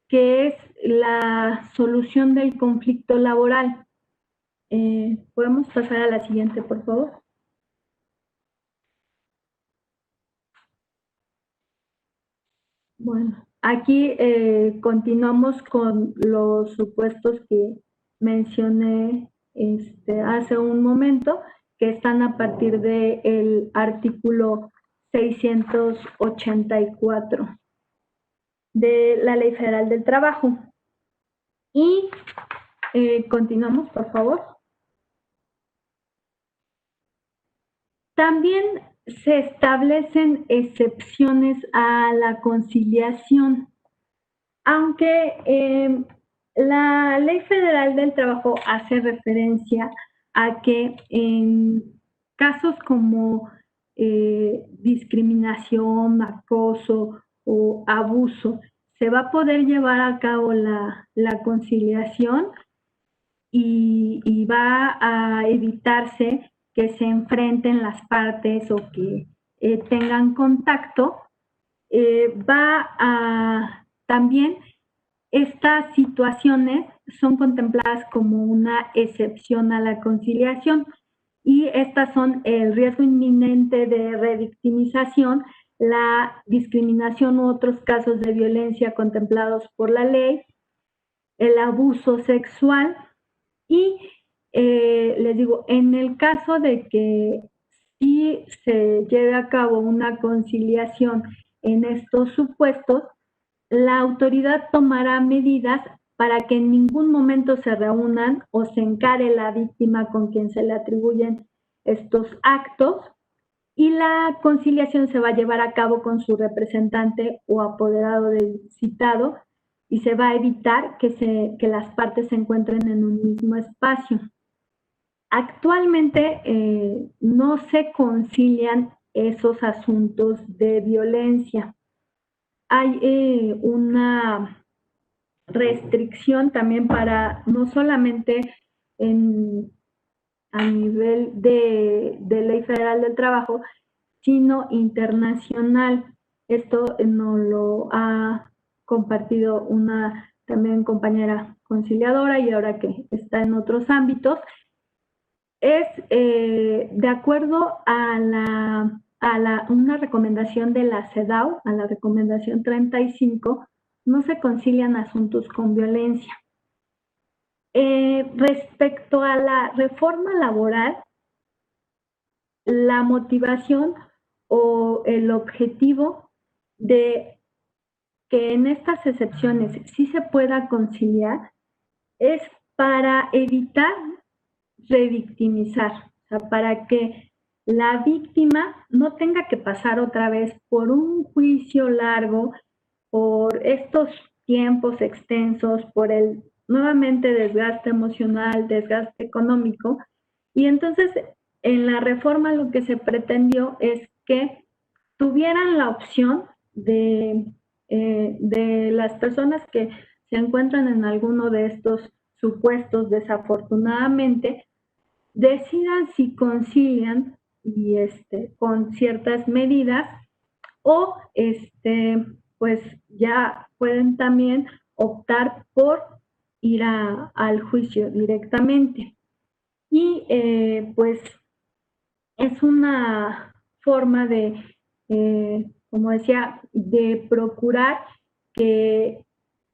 que es la solución del conflicto laboral. ¿Podemos pasar a la siguiente, por favor? Bueno, aquí continuamos con los supuestos que mencioné hace un momento, que están a partir del artículo 684 de la Ley Federal del Trabajo. Y continuamos, por favor. También se establecen excepciones a la conciliación, aunque la Ley Federal del Trabajo hace referencia a que en casos como discriminación, acoso o abuso, se va a poder llevar a cabo la conciliación y va a evitarse que se enfrenten las partes o que tengan contacto. También estas situaciones son contempladas como una excepción a la conciliación y estas son el riesgo inminente de revictimización, la discriminación u otros casos de violencia contemplados por la ley, el abuso sexual y les digo, en el caso de que sí se lleve a cabo una conciliación en estos supuestos, la autoridad tomará medidas para que en ningún momento se reúnan o se encare la víctima con quien se le atribuyen estos actos y la conciliación se va a llevar a cabo con su representante o apoderado del citado y se va a evitar que las partes se encuentren en un mismo espacio. Actualmente no se concilian esos asuntos de violencia. Hay una restricción también para, no solamente a nivel de Ley Federal del Trabajo, sino internacional. Esto nos lo ha compartido una también compañera conciliadora y ahora que está en otros ámbitos. Es de acuerdo a una recomendación de la CEDAW, a la recomendación 35, no se concilian asuntos con violencia. Respecto a la reforma laboral, la motivación o el objetivo de que en estas excepciones sí se pueda conciliar es para evitar revictimizar, o sea, para que la víctima no tenga que pasar otra vez por un juicio largo por estos tiempos extensos, por el nuevamente desgaste emocional, desgaste económico, y entonces en la reforma lo que se pretendió es que tuvieran la opción de las personas que se encuentran en alguno de estos supuestos desafortunadamente, decidan si concilian y con ciertas medidas o pues ya pueden también optar por ir al juicio directamente. Y pues es una forma de, como decía, de procurar que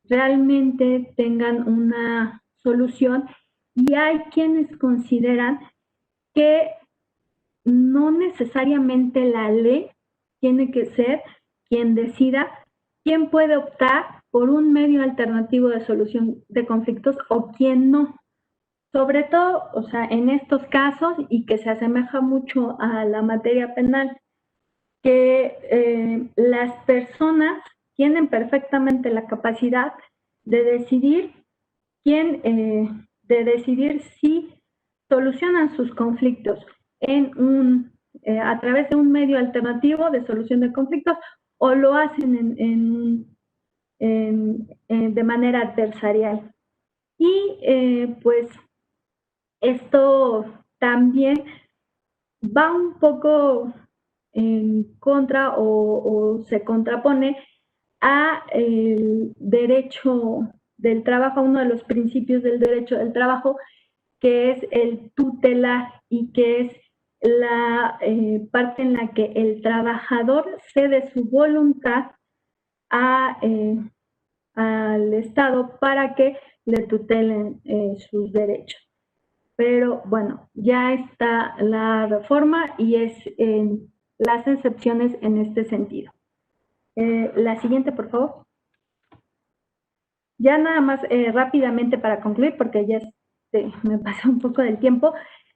realmente tengan una solución, y hay quienes consideran que no necesariamente la ley tiene que ser quien decida quién puede optar por un medio alternativo de solución de conflictos o quién no. Sobre todo, o sea, en estos casos, y que se asemeja mucho a la materia penal, que las personas tienen perfectamente la capacidad de decidir de decidir si solucionan sus conflictos a través de un medio alternativo de solución de conflictos o lo hacen de manera adversarial. Y pues esto también va un poco en contra o se contrapone a el derecho del trabajo, uno de los principios del derecho del trabajo, que es el tutelar y que es la parte en la que el trabajador cede su voluntad al Estado para que le tutelen sus derechos. Pero bueno, ya está la reforma y es las excepciones en este sentido. La siguiente, por favor. Ya nada más rápidamente para concluir, porque ya me pasó un poco del tiempo.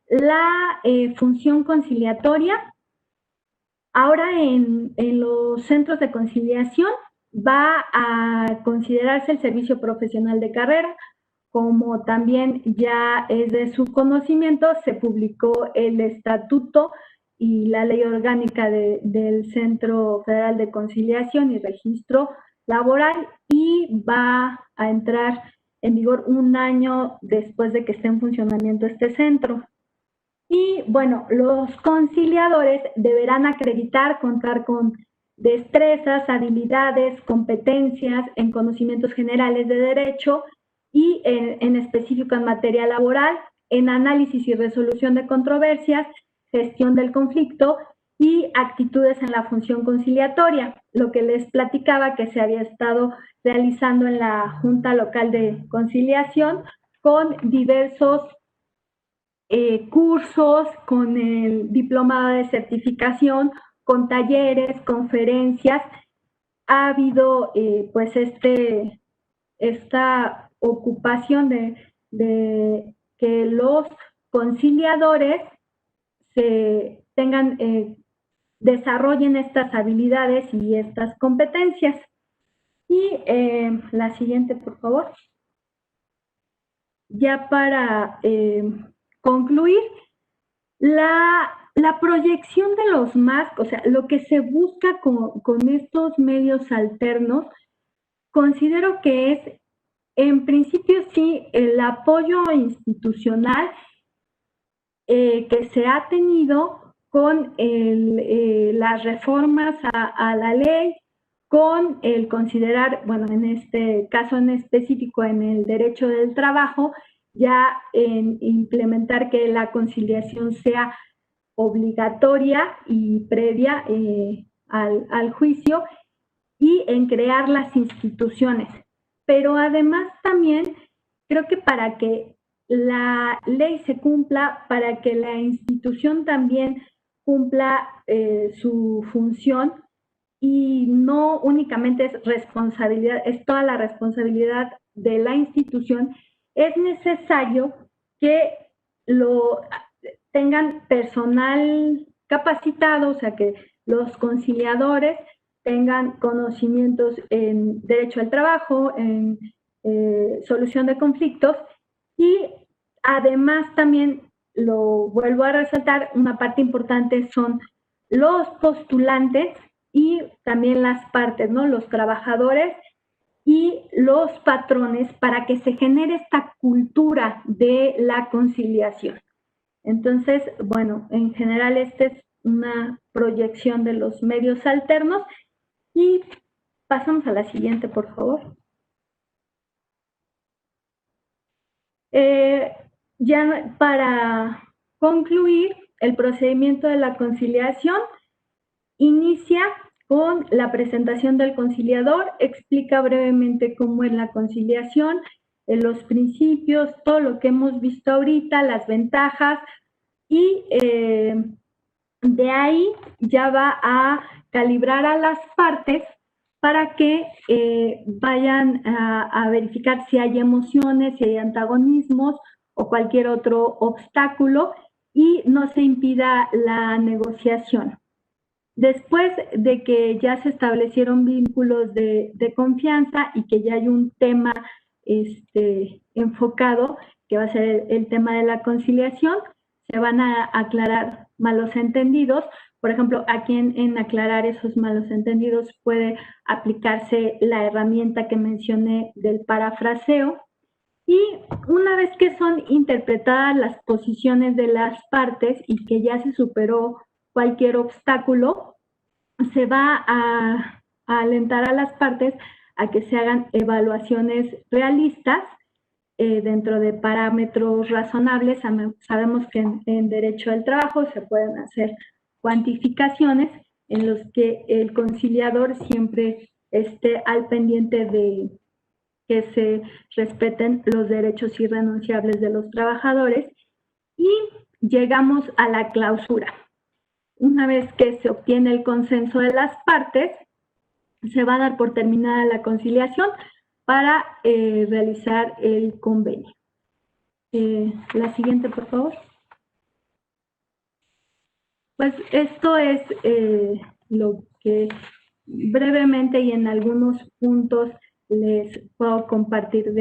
La función conciliatoria, ahora en los centros de conciliación va a considerarse el servicio profesional de carrera, como también ya es de su conocimiento, se publicó el estatuto y la ley orgánica del Centro Federal de Conciliación y Registro Laboral, y va a entrar en vigor un año después de que esté en funcionamiento este centro. Y bueno, los conciliadores deberán acreditar, contar con destrezas, habilidades, competencias en conocimientos generales de derecho y en específico en materia laboral, en análisis y resolución de controversias, gestión del conflicto y actitudes en la función conciliatoria, lo que les platicaba que se había estado realizando en la Junta Local de Conciliación con diversos cursos, con el diplomado de certificación, con talleres, conferencias. Ha habido pues esta ocupación de que los conciliadores desarrollen estas habilidades y estas competencias. Y la siguiente, por favor. Ya para concluir, la proyección de los MASC, o sea, lo que se busca con estos medios alternos, considero que es, en principio sí, el apoyo institucional que se ha tenido con las reformas a la ley, con el considerar, bueno, en este caso en específico, en el derecho del trabajo, ya en implementar que la conciliación sea obligatoria y previa al juicio, y en crear las instituciones. Pero además también creo que para que la ley se cumpla, para que la institución también cumpla su función, y no únicamente es responsabilidad, es toda la responsabilidad de la institución, es necesario que lo tengan personal capacitado, o sea, que los conciliadores tengan conocimientos en derecho al trabajo, en solución de conflictos, y además también lo vuelvo a resaltar, una parte importante son los postulantes y también las partes, ¿no? Los trabajadores y los patrones, para que se genere esta cultura de la conciliación. Entonces, bueno, en general esta es una proyección de los medios alternos, y pasamos a la siguiente, por favor. Ya para concluir, el procedimiento de la conciliación inicia con la presentación del conciliador, explica brevemente cómo es la conciliación, los principios, todo lo que hemos visto ahorita, las ventajas, y de ahí ya va a calibrar a las partes para que vayan a verificar si hay emociones, si hay antagonismos o cualquier otro obstáculo, y no se impida la negociación. Después de que ya se establecieron vínculos de confianza y que ya hay un tema enfocado, que va a ser el tema de la conciliación, se van a aclarar malos entendidos. Por ejemplo, aquí en aclarar esos malos entendidos puede aplicarse la herramienta que mencioné del parafraseo. Y una vez que son interpretadas las posiciones de las partes y que ya se superó cualquier obstáculo, se va a alentar a las partes a que se hagan evaluaciones realistas dentro de parámetros razonables. Sabemos que en derecho del trabajo se pueden hacer cuantificaciones en los que el conciliador siempre esté al pendiente de que se respeten los derechos irrenunciables de los trabajadores. Y llegamos a la clausura. Una vez que se obtiene el consenso de las partes, se va a dar por terminada la conciliación para realizar el convenio. La siguiente, por favor. Pues esto es lo que brevemente y en algunos puntos les puedo compartir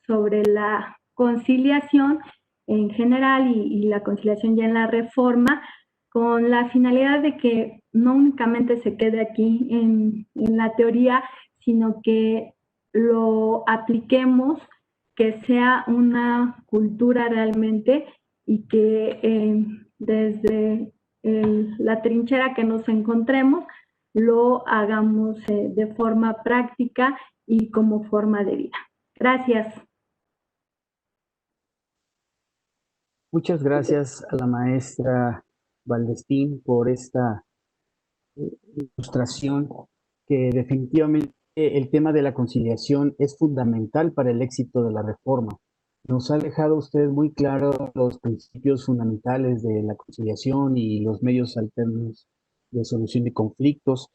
sobre la conciliación en general y la conciliación ya en la reforma, con la finalidad de que no únicamente se quede aquí en la teoría, sino que lo apliquemos, que sea una cultura realmente, y que desde la trinchera que nos encontremos lo hagamos de forma práctica y como forma de vida. Gracias.
Muchas gracias a la maestra Valdespín por esta ilustración, que definitivamente el tema de la conciliación es fundamental para el éxito de la reforma. Nos ha dejado usted muy claro los principios fundamentales de la conciliación y los medios alternos de solución de conflictos.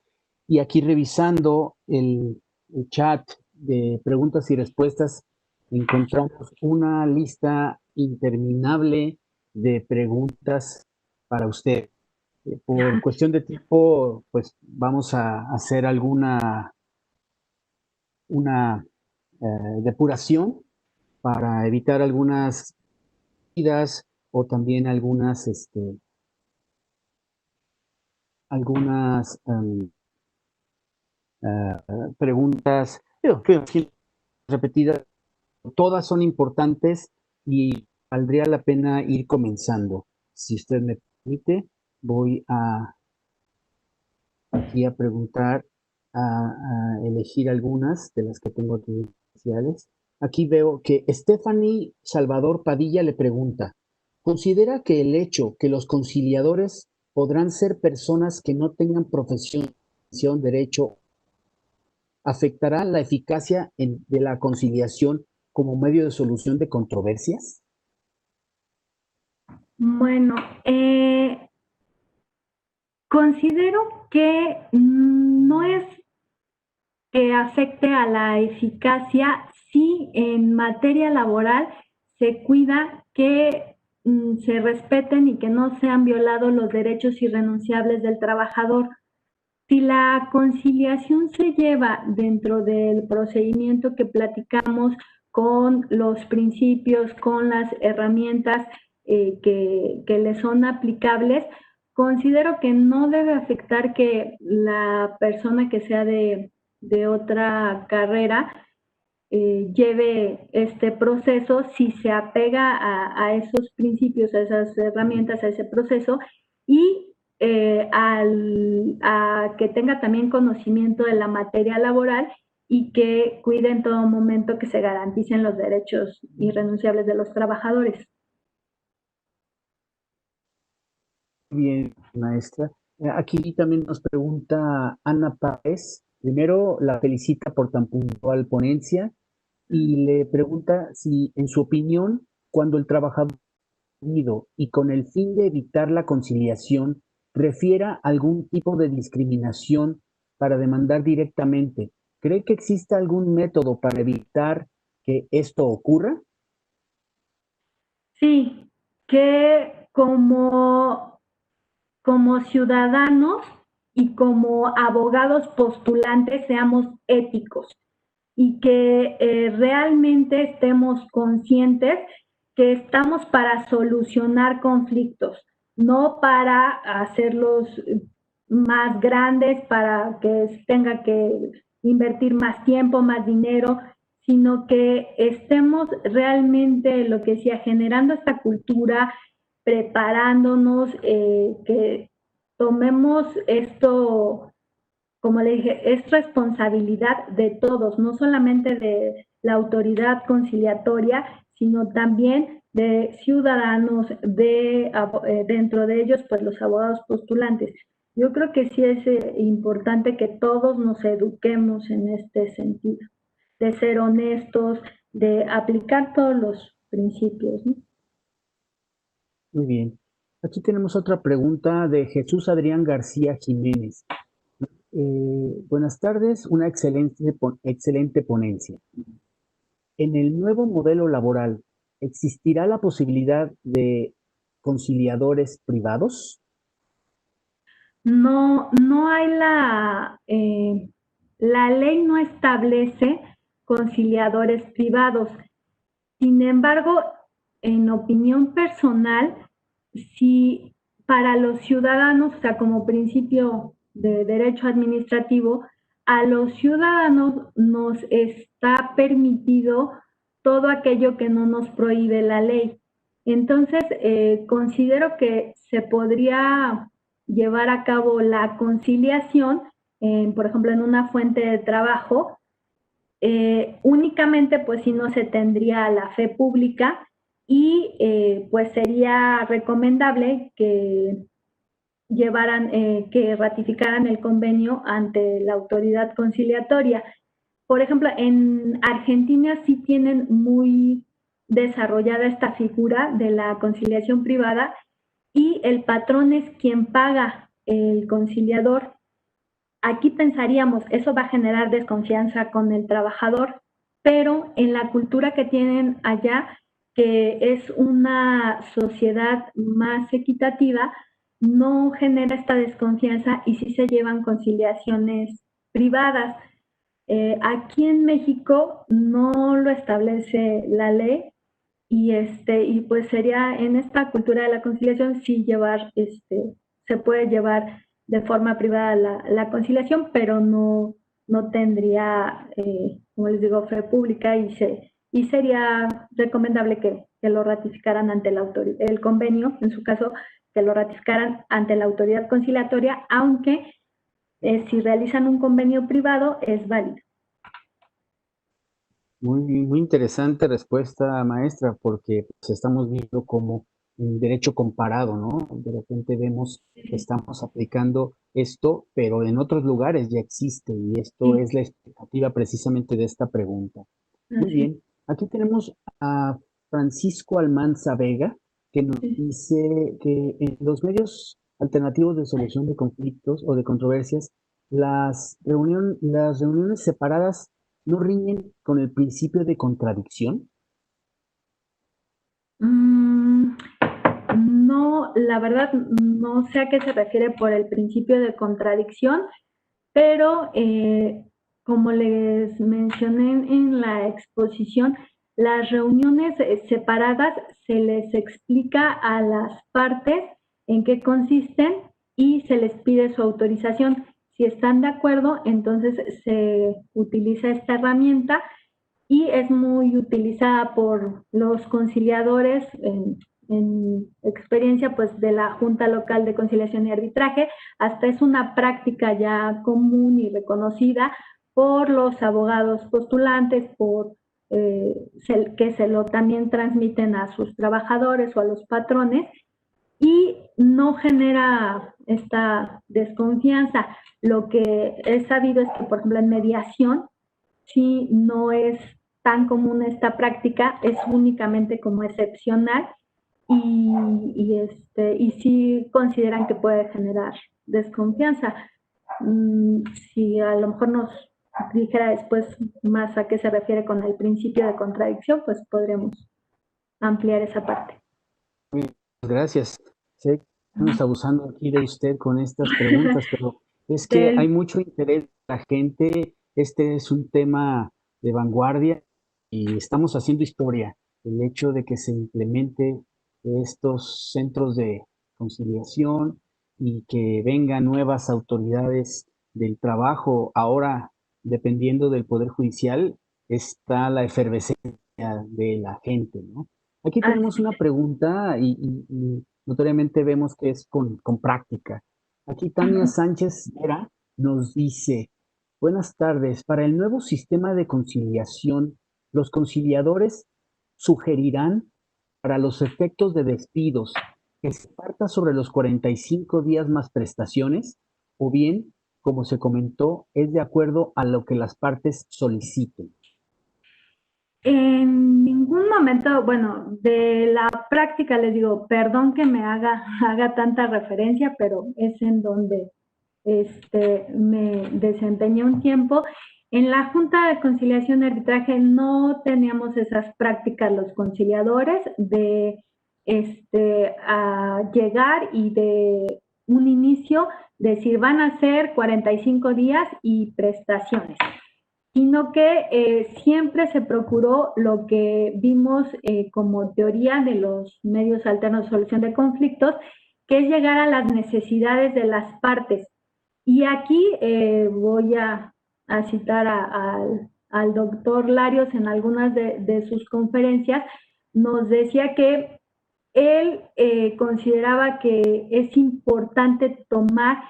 Y aquí, revisando el chat de preguntas y respuestas, encontramos una lista interminable de preguntas para usted. Por cuestión de tiempo, pues vamos a hacer una depuración para evitar algunas idas o también algunas preguntas repetidas. Todas son importantes y valdría la pena ir comenzando. Si usted me permite, voy aquí a preguntar, a elegir algunas de las que tengo aquí especiales. Aquí veo que Stephanie Salvador Padilla le pregunta: ¿considera que el hecho que los conciliadores podrán ser personas que no tengan profesión, derecho, afectará la eficacia de la conciliación como medio de solución de controversias?
Bueno, considero que no es que afecte a la eficacia si en materia laboral se cuida que se respeten y que no sean violados los derechos irrenunciables del trabajador. Si la conciliación se lleva dentro del procedimiento que platicamos con los principios, con las herramientas que le son aplicables, considero que no debe afectar que la persona que sea de otra carrera lleve este proceso si se apega a esos principios, a esas herramientas, a ese proceso y a que tenga también conocimiento de la materia laboral y que cuide en todo momento que se garanticen los derechos irrenunciables de los trabajadores.
Bien, maestra. Aquí también nos pregunta Ana Páez. Primero, la felicita por tan puntual ponencia y le pregunta si, en su opinión, cuando el trabajador unido y con el fin de evitar la conciliación, refiera algún tipo de discriminación para demandar directamente, ¿cree que existe algún método para evitar que esto ocurra?
Sí, que como ciudadanos y como abogados postulantes seamos éticos y que realmente estemos conscientes que estamos para solucionar conflictos, no para hacerlos más grandes, para que tenga que invertir más tiempo, más dinero, sino que estemos realmente, lo que decía, generando esta cultura, preparándonos, que tomemos esto, como le dije, es responsabilidad de todos, no solamente de la autoridad conciliatoria, sino también de ciudadanos, dentro de ellos, pues los abogados postulantes. Yo creo que sí es importante que todos nos eduquemos en este sentido, de ser honestos, de aplicar todos los principios, ¿no?
Muy bien. Aquí tenemos otra pregunta de Jesús Adrián García Jiménez. Buenas tardes, una excelente ponencia. En el nuevo modelo laboral, ¿existirá la posibilidad de conciliadores privados?
No, no hay la ley no establece conciliadores privados. Sin embargo, en opinión personal, si para los ciudadanos, o sea, como principio de derecho administrativo, a los ciudadanos nos está permitido todo aquello que no nos prohíbe la ley. Entonces, considero que se podría llevar a cabo la conciliación, por ejemplo, en una fuente de trabajo, únicamente pues si no se tendría la fe pública y pues sería recomendable que que ratificaran el convenio ante la autoridad conciliatoria. Por ejemplo, en Argentina sí tienen muy desarrollada esta figura de la conciliación privada y el patrón es quien paga el conciliador. Aquí pensaríamos, eso va a generar desconfianza con el trabajador, pero en la cultura que tienen allá, que es una sociedad más equitativa, no genera esta desconfianza y sí se llevan conciliaciones privadas. Aquí en México no lo establece la ley y pues sería en esta cultura de la conciliación sí se puede llevar de forma privada la conciliación, pero no tendría, como les digo, fe pública y sería recomendable que lo ratificaran ante la autoridad, el convenio, en su caso, que lo ratificaran ante la autoridad conciliatoria, aunque si realizan un convenio privado es válido.
Muy interesante respuesta, maestra, porque pues, estamos viendo como un derecho comparado, ¿no? De repente vemos que estamos aplicando esto, pero en otros lugares ya existe y esto
Sí,
es la expectativa precisamente de esta pregunta. Muy
así.
bien, aquí tenemos a Francisco Almanza Vega, que nos
Sí.
dice que en los medios alternativos de solución de conflictos o de controversias, las reuniones separadas no riñen con el principio de contradicción.
Mm, no, la verdad no sé a qué se refiere por el principio de contradicción, pero como les mencioné en la exposición, las reuniones separadas se les explica a las partes en qué consisten y se les pide su autorización. Si están de acuerdo, entonces se utiliza esta herramienta y es muy utilizada por los conciliadores en experiencia pues de la Junta Local de Conciliación y Arbitraje. Hasta es una práctica ya común y reconocida por los abogados postulantes, por que se lo también transmiten a sus trabajadores o a los patrones y no genera esta desconfianza. Lo que he sabido es que, por ejemplo, en mediación, sí no es tan común esta práctica, es únicamente como excepcional y sí consideran que puede generar desconfianza. Si a lo mejor nos dijera después más a qué se refiere con el principio de contradicción, pues podríamos ampliar esa parte.
Gracias. Sé que estamos abusando aquí de usted con estas preguntas, pero es que hay
Del,
mucho interés de la gente. Este es un tema de vanguardia y estamos haciendo historia. El hecho de que se implemente estos centros de conciliación y que vengan nuevas autoridades del trabajo, ahora dependiendo del Poder Judicial, está la efervescencia de la gente, ¿no? Aquí tenemos una pregunta y notoriamente vemos que es con práctica. Aquí Tania Sánchez Vera nos dice, buenas tardes, para el nuevo sistema de conciliación, los conciliadores sugerirán para los efectos de despidos que se parta sobre los 45 días más prestaciones o bien, como se comentó, es de acuerdo a lo que las partes soliciten.
En ningún momento, bueno, de la práctica les digo, perdón que me haga tanta referencia, pero es en donde me desempeñé un tiempo. En la Junta de Conciliación y Arbitraje no teníamos esas prácticas los conciliadores de a llegar y de un inicio decir van a ser 45 días y prestaciones, sino que siempre se procuró lo que vimos como teoría de los medios alternos de solución de conflictos, que es llegar a las necesidades de las partes. Y aquí voy a citar al doctor Larios en algunas de sus conferencias, nos decía que él consideraba que es importante tomar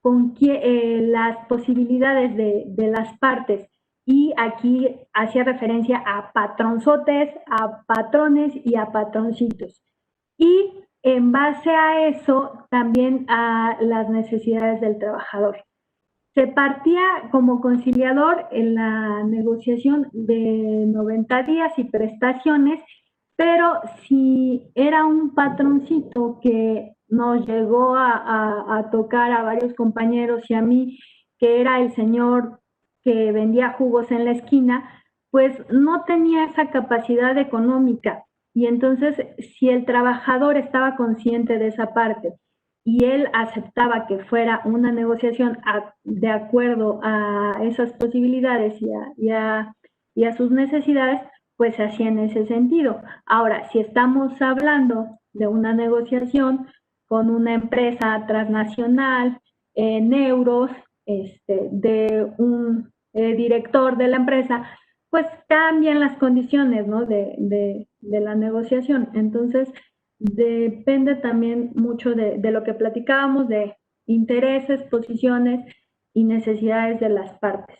las posibilidades de las partes. Y aquí hacía referencia a patronzotes, a patrones y a patroncitos. Y en base a eso, también a las necesidades del trabajador. Se partía como conciliador en la negociación de 90 días y prestaciones, pero si era un patroncito que nos llegó a tocar a varios compañeros y a mí, que era el señor que vendía jugos en la esquina, pues no tenía esa capacidad económica. Y entonces, si el trabajador estaba consciente de esa parte y él aceptaba que fuera una negociación de acuerdo a esas posibilidades y a sus necesidades, pues se hacía en ese sentido. Ahora, si estamos hablando de una negociación con una empresa transnacional en euros, de un director de la empresa, pues cambian las condiciones, ¿no? De la negociación. Entonces, depende también mucho de lo que platicábamos, de intereses, posiciones y necesidades de las partes.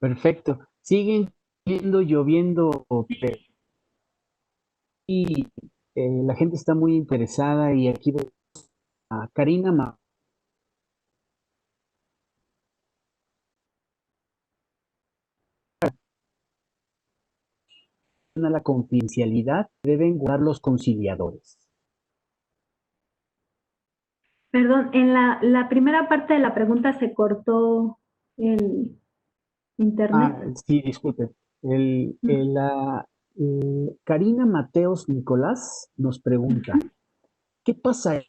Perfecto. Siguen lloviendo, pero y, la gente está muy interesada y aquí veo a Karina la confidencialidad deben guardar los conciliadores.
Perdón, en la primera parte de la pregunta se cortó el internet.
Sí, disculpe. Karina Mateos Nicolás nos pregunta, ¿qué pasa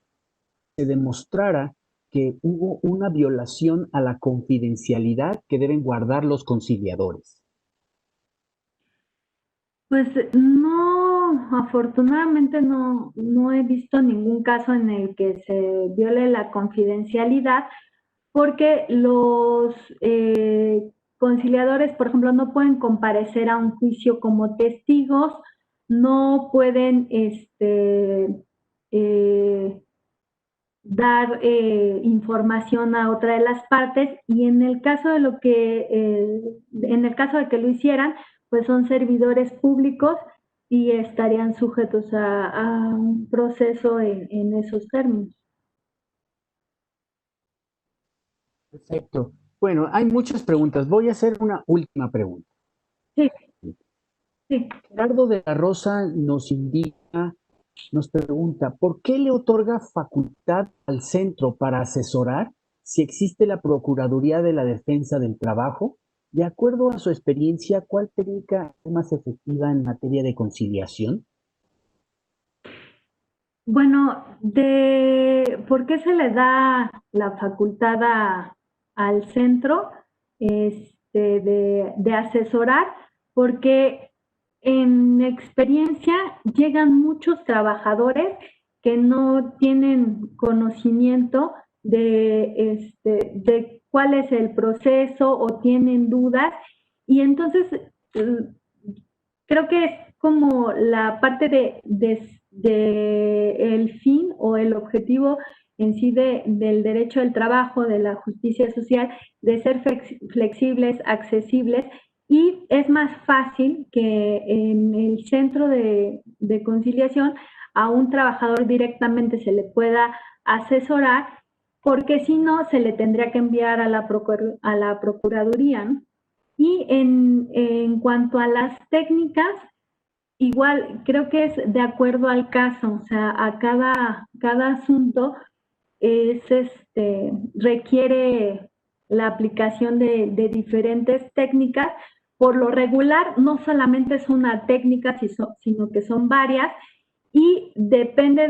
se demostrara que hubo una violación a la confidencialidad que deben guardar los conciliadores?
Pues no, afortunadamente no he visto ningún caso en el que se viole la confidencialidad, porque los conciliadores, por ejemplo, no pueden comparecer a un juicio como testigos, no pueden eh, dar información a otra de las partes, y en el caso de en el caso de que lo hicieran, pues son servidores públicos y estarían sujetos a un proceso en esos términos.
Perfecto. Bueno, hay muchas preguntas. Voy a hacer una última pregunta.
Sí, sí.
Gerardo de la Rosa nos pregunta, ¿por qué le otorga facultad al centro para asesorar si existe la Procuraduría de la Defensa del Trabajo? De acuerdo a su experiencia, ¿cuál técnica es más efectiva en materia de conciliación?
Bueno, ¿por qué se le da la facultad al centro de asesorar? Porque en experiencia llegan muchos trabajadores que no tienen conocimiento de cuál es el proceso o tienen dudas, y entonces creo que es como la parte el fin o el objetivo en sí del derecho del trabajo, de la justicia social, de ser flexibles, accesibles, y es más fácil que en el centro de conciliación a un trabajador directamente se le pueda asesorar, porque si no se le tendría que enviar a a la Procuraduría, ¿no? Y en cuanto a las técnicas, igual creo que es de acuerdo al caso, o sea, a cada asunto requiere la aplicación de diferentes técnicas. Por lo regular, no solamente es una técnica, sino que son varias, y depende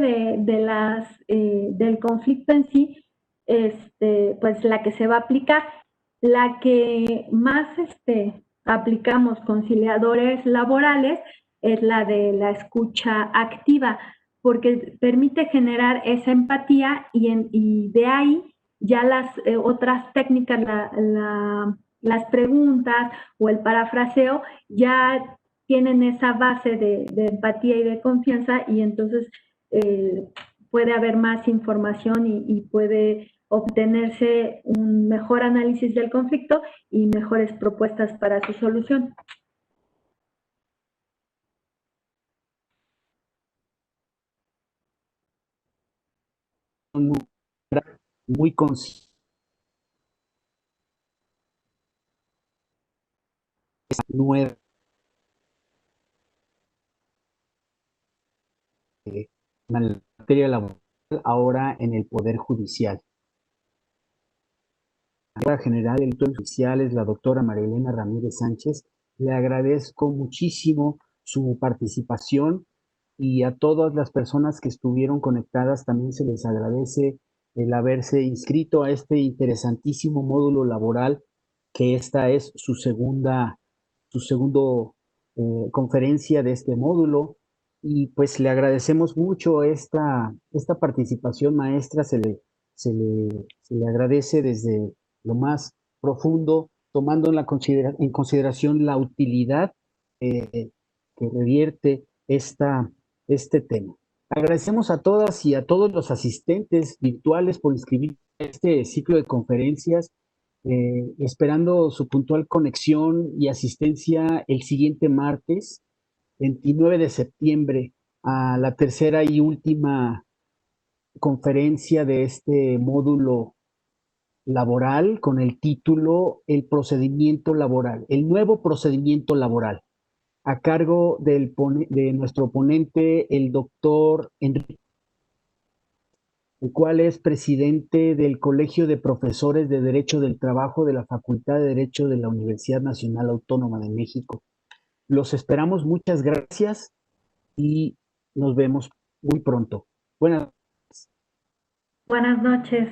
del conflicto en sí, pues la que se va a aplicar. La que más aplicamos conciliadores laborales es la de la escucha activa, porque permite generar esa empatía, y de ahí ya las otras técnicas, las preguntas o el parafraseo, ya tienen esa base de empatía y de confianza, y entonces eh, puede haber más información y puede obtenerse un mejor análisis del conflicto y mejores propuestas para su solución.
Muy, muy consciente nueva en la materia laboral ahora en el Poder Judicial. La general del Poder Judicial es la doctora María Elena Ramírez Sánchez. Le agradezco muchísimo su participación, y a todas las personas que estuvieron conectadas también se les agradece el haberse inscrito a este interesantísimo módulo laboral, que esta es su segundo conferencia de este módulo. Y pues le agradecemos mucho esta participación, maestra. Se le agradece desde lo más profundo, tomando en consideración la utilidad que revierte este tema. Agradecemos a todas y a todos los asistentes virtuales por inscribirse a este ciclo de conferencias, esperando su puntual conexión y asistencia el siguiente martes, 29 de septiembre, a la tercera y última conferencia de este módulo laboral con el título El procedimiento laboral, el nuevo procedimiento laboral, a cargo de nuestro ponente, el doctor Enrique, el cual es presidente del Colegio de Profesores de Derecho del Trabajo de la Facultad de Derecho de la Universidad Nacional Autónoma de México. Los esperamos, muchas gracias, y nos vemos muy pronto. Buenas
Buenas noches.